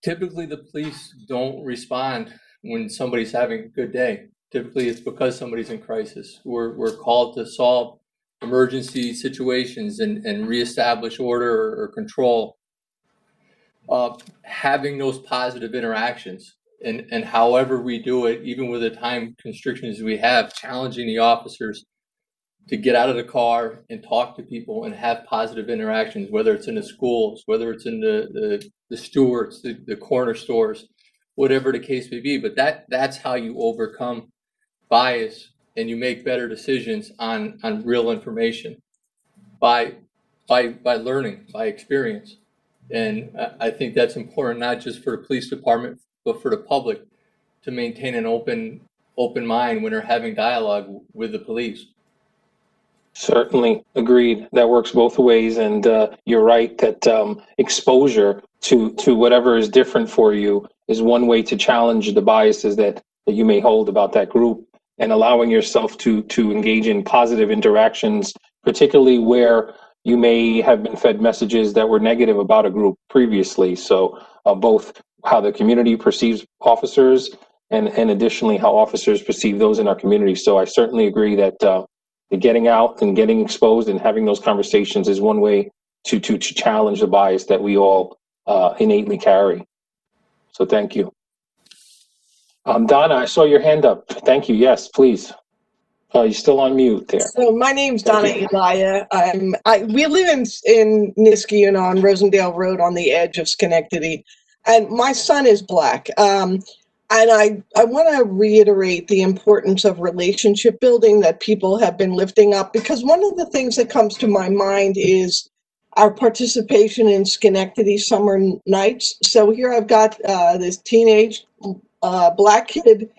Typically, the police don't respond when somebody's having a good day. Typically, it's because somebody's in crisis. We're called to solve emergency situations and reestablish order or control. Having those positive interactions, and however we do it, even with the time constrictions we have, challenging the officers to get out of the car and talk to people and have positive interactions, whether it's in the schools, whether it's in the stewards, the corner stores, whatever the case may be. But that's how you overcome bias, and you make better decisions on real information by learning, by experience. And I think that's important, not just for the police department, but for the public, to maintain an open mind when they're having dialogue with the police. Certainly agreed. That works both ways, and you're right that exposure to whatever is different for you is one way to challenge the biases that you may hold about that group, and allowing yourself to engage in positive interactions, particularly where you may have been fed messages that were negative about a group previously. So both how the community perceives officers, and additionally how officers perceive those in our community. So I certainly agree that getting out and getting exposed and having those conversations is one way to challenge the bias that we all innately carry. So thank you. Donna, I saw your hand up. Thank you. Yes, please. You're still on mute there. So my name's Thank Donna you. Elia. We live in Niskayuna on Rosendale Road on the edge of Schenectady, and my son is Black. And I want to reiterate the importance of relationship building that people have been lifting up, because one of the things that comes to my mind is our participation in Schenectady summer nights. So here I've got this teenage Black kid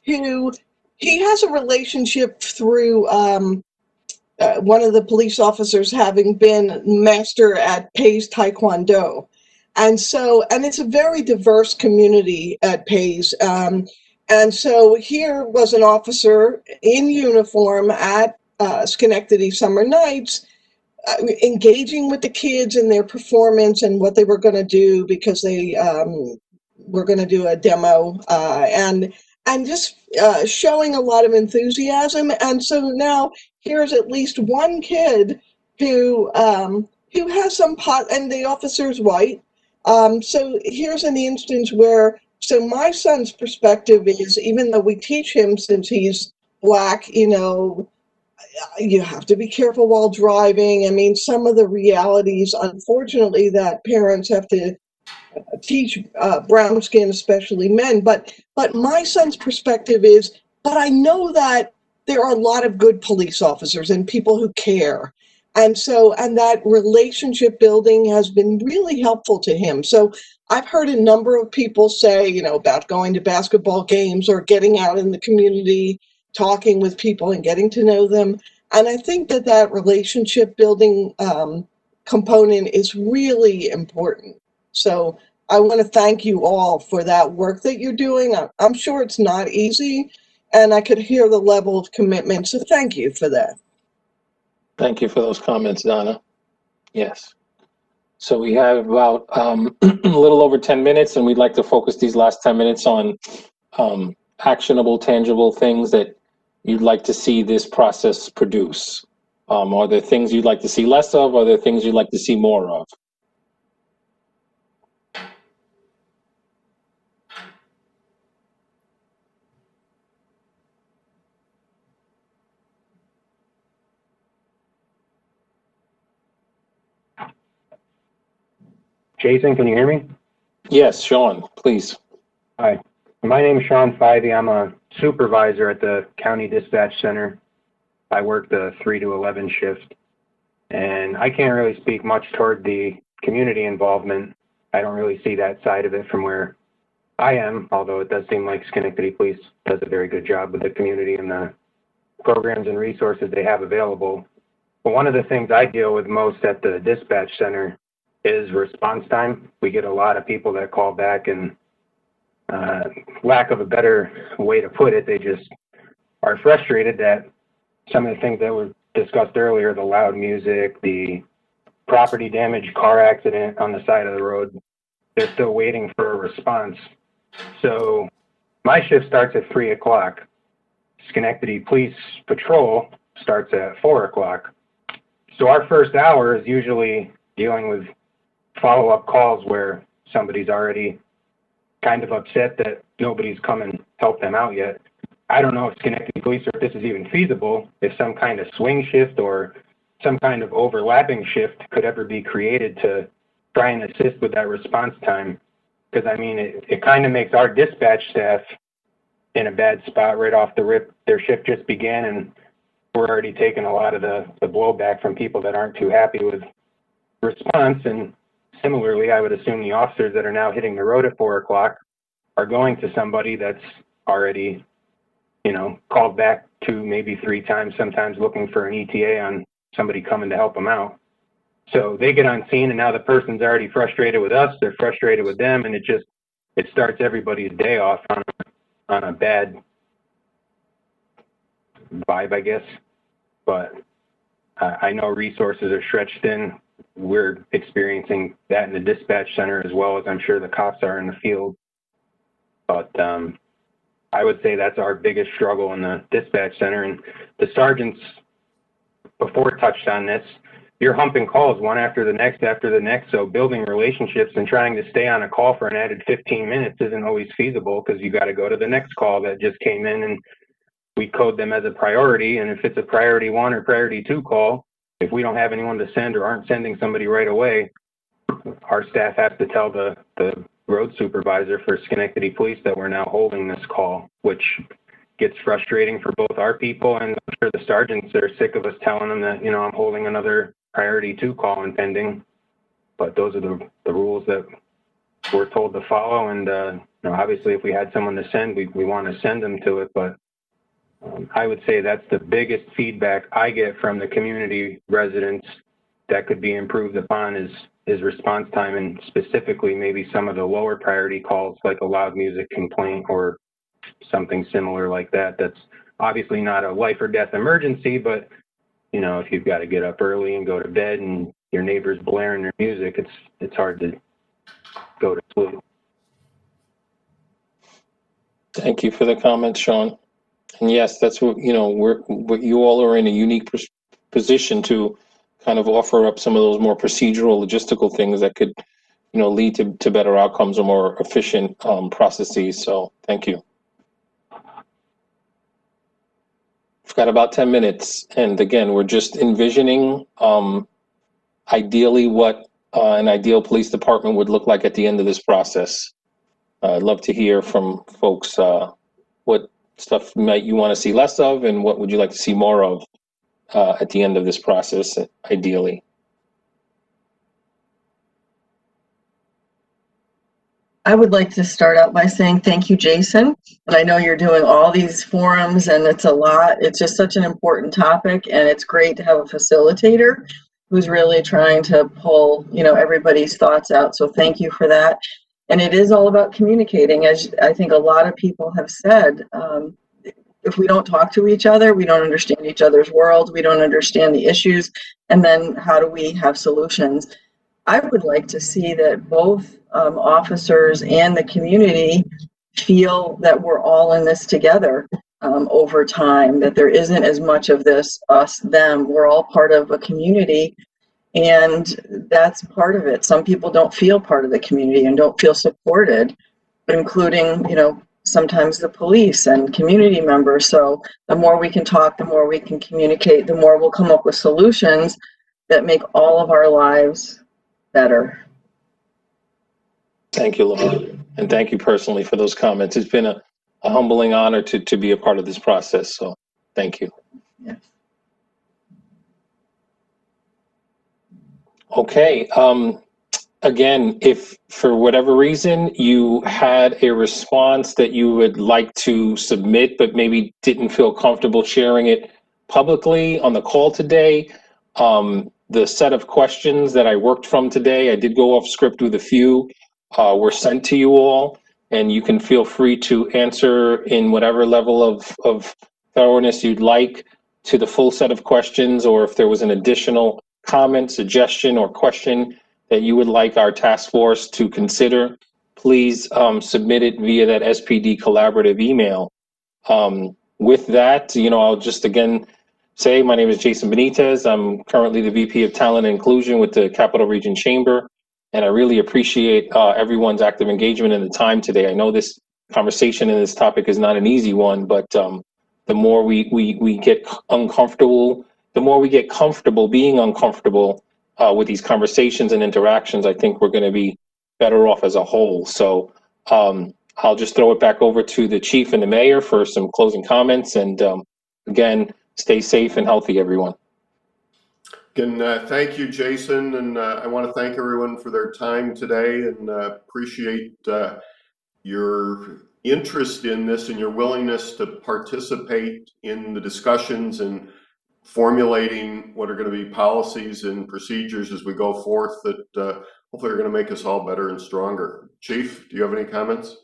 who he has a relationship through one of the police officers having been master at Pays Taekwondo. And so, and it's a very diverse community at Pays. And so here was an officer in uniform at Schenectady Summer Nights, engaging with the kids in their performance and what they were going to do, because they were going to do a demo, and just showing a lot of enthusiasm. And so now here's at least one kid who has some pot, and the officer's white. So here's an instance where, so my son's perspective is, even though we teach him since he's Black, you have to be careful while driving. I mean, some of the realities, unfortunately, that parents have to teach brown skin, especially men. But my son's perspective is, but I know that there are a lot of good police officers and people who care. And so, and that relationship building has been really helpful to him. So I've heard a number of people say, about going to basketball games or getting out in the community, talking with people and getting to know them. And I think that relationship building component is really important. So I want to thank you all for that work that you're doing. I'm sure it's not easy, and I could hear the level of commitment. So thank you for that. Thank you for those comments, Donna. Yes. So we have about a little over 10 minutes, and we'd like to focus these last 10 minutes on actionable, tangible things that you'd like to see this process produce. Are there things you'd like to see less of? Are there things you'd like to see more of? Jason, can you hear me? Yes, Sean, please. Hi, my name is Sean Fivey. I'm a supervisor at the County Dispatch Center. I work the 3 to 11 shift, and I can't really speak much toward the community involvement. I don't really see that side of it from where I am, although it does seem like Schenectady Police does a very good job with the community and the programs and resources they have available. But one of the things I deal with most at the dispatch center is response time. We get a lot of people that call back, and lack of a better way to put it, they just are frustrated that some of the things that were discussed earlier, the loud music, the property damage, car accident on the side of the road, they're still waiting for a response. So my shift starts at 3 o'clock. Schenectady Police Patrol starts at 4 o'clock. So our first hour is usually dealing with follow-up calls where somebody's already kind of upset that nobody's come and helped them out yet. I don't know if Schenectady Police, or if this is even feasible, if some kind of swing shift or some kind of overlapping shift could ever be created to try and assist with that response time. Because I mean, it kind of makes our dispatch staff in a bad spot right off the rip. Their shift just began, and we're already taking a lot of the blowback from people that aren't too happy with response. And similarly, I would assume the officers that are now hitting the road at 4 o'clock are going to somebody that's already, called back to maybe 3 times, sometimes looking for an ETA on somebody coming to help them out. So they get on scene, and now the person's already frustrated with us, they're frustrated with them, and it starts everybody's day off on a bad vibe, I guess. But I know resources are stretched thin. We're experiencing that in the dispatch center as well as I'm sure the cops are in the field. But I would say that's our biggest struggle in the dispatch center. And the sergeants before touched on this. you're humping calls one after the next. So building relationships and trying to stay on a call for an added 15 minutes isn't always feasible because you got to go to the next call that just came in, and we code them as a priority. And if it's a priority 1 or priority 2 call, if we don't have anyone to send or aren't sending somebody right away, our staff has to tell the road supervisor for Schenectady Police that we're now holding this call, which gets frustrating for both our people and I'm sure the sergeants that are sick of us telling them that, I'm holding another priority 2 call and pending. But those are the rules that we're told to follow. And obviously, if we had someone to send, we want to send them to it. But I would say that's the biggest feedback I get from the community residents that could be improved upon is response time, and specifically maybe some of the lower priority calls like a loud music complaint or something similar like that. That's obviously not a life or death emergency, but if you've got to get up early and go to bed and your neighbor's blaring their music, it's hard to go to sleep. Thank you for the comment, Sean. And yes, that's what, you all are in a unique position to kind of offer up some of those more procedural, logistical things that could, lead to better outcomes or more efficient processes. So thank you. We've got about 10 minutes. And again, we're just envisioning ideally what an ideal police department would look like at the end of this process. I'd love to hear from folks what stuff might you want to see less of and what would you like to see more of at the end of this process, ideally. I would like to start out by saying thank you, Jason. And I know you're doing all these forums and it's a lot. It's just such an important topic, and it's great to have a facilitator who's really trying to pull, everybody's thoughts out. So thank you for that. And it is all about communicating, as I think a lot of people have said. If we don't talk to each other, we don't understand each other's world, we don't understand the issues, and then how do we have solutions? I would like to see that both officers and the community feel that we're all in this together over time, that there isn't as much of this us, them. We're all part of a community, and that's part of it. Some people don't feel part of the community and don't feel supported, including, sometimes the police and community members. So the more we can talk, the more we can communicate, the more we'll come up with solutions that make all of our lives better. Thank you, Laura. And thank you personally for those comments. It's been a humbling honor to be a part of this process. So thank you. Yeah. Okay. Again, if for whatever reason you had a response that you would like to submit, but maybe didn't feel comfortable sharing it publicly on the call today, the set of questions that I worked from today, I did go off script with a few, were sent to you all, and you can feel free to answer in whatever level of thoroughness you'd like to the full set of questions, or if there was an additional comment, suggestion, or question that you would like our task force to consider, please submit it via that SPD collaborative email. With that, I'll just again say my name is Jason Benitez. I'm currently the VP of Talent and Inclusion with the Capital Region Chamber, and I really appreciate everyone's active engagement and the time today. I know this conversation and this topic is not an easy one, but the more we get uncomfortable, the more we get comfortable being uncomfortable with these conversations and interactions, I think we're going to be better off as a whole. So I'll just throw it back over to the chief and the mayor for some closing comments. And again, stay safe and healthy, everyone. Again, thank you, Jason. And I want to thank everyone for their time today, and appreciate your interest in this and your willingness to participate in the discussions and formulating what are going to be policies and procedures as we go forth that hopefully are going to make us all better and stronger. Chief, do you have any comments?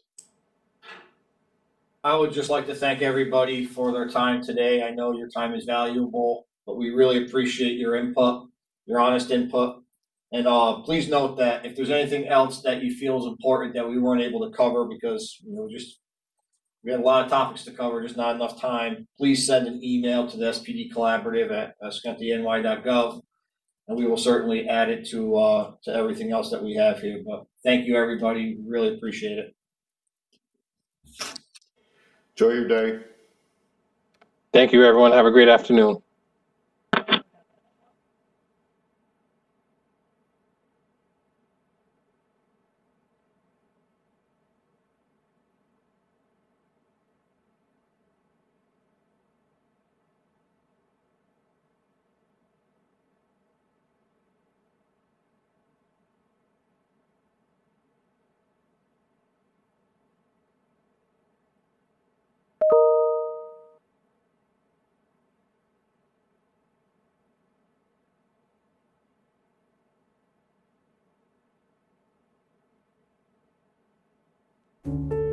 I would just like to thank everybody for their time today. I know your time is valuable, but we really appreciate your input, your honest input. And please note that if there's anything else that you feel is important that we weren't able to cover because we had a lot of topics to cover, just not enough time, please send an email to the SPD Collaborative at schenectadyny.gov. And we will certainly add it to everything else that we have here. But thank you, everybody. Really appreciate it. Enjoy your day. Thank you, everyone. Have a great afternoon. Thank you.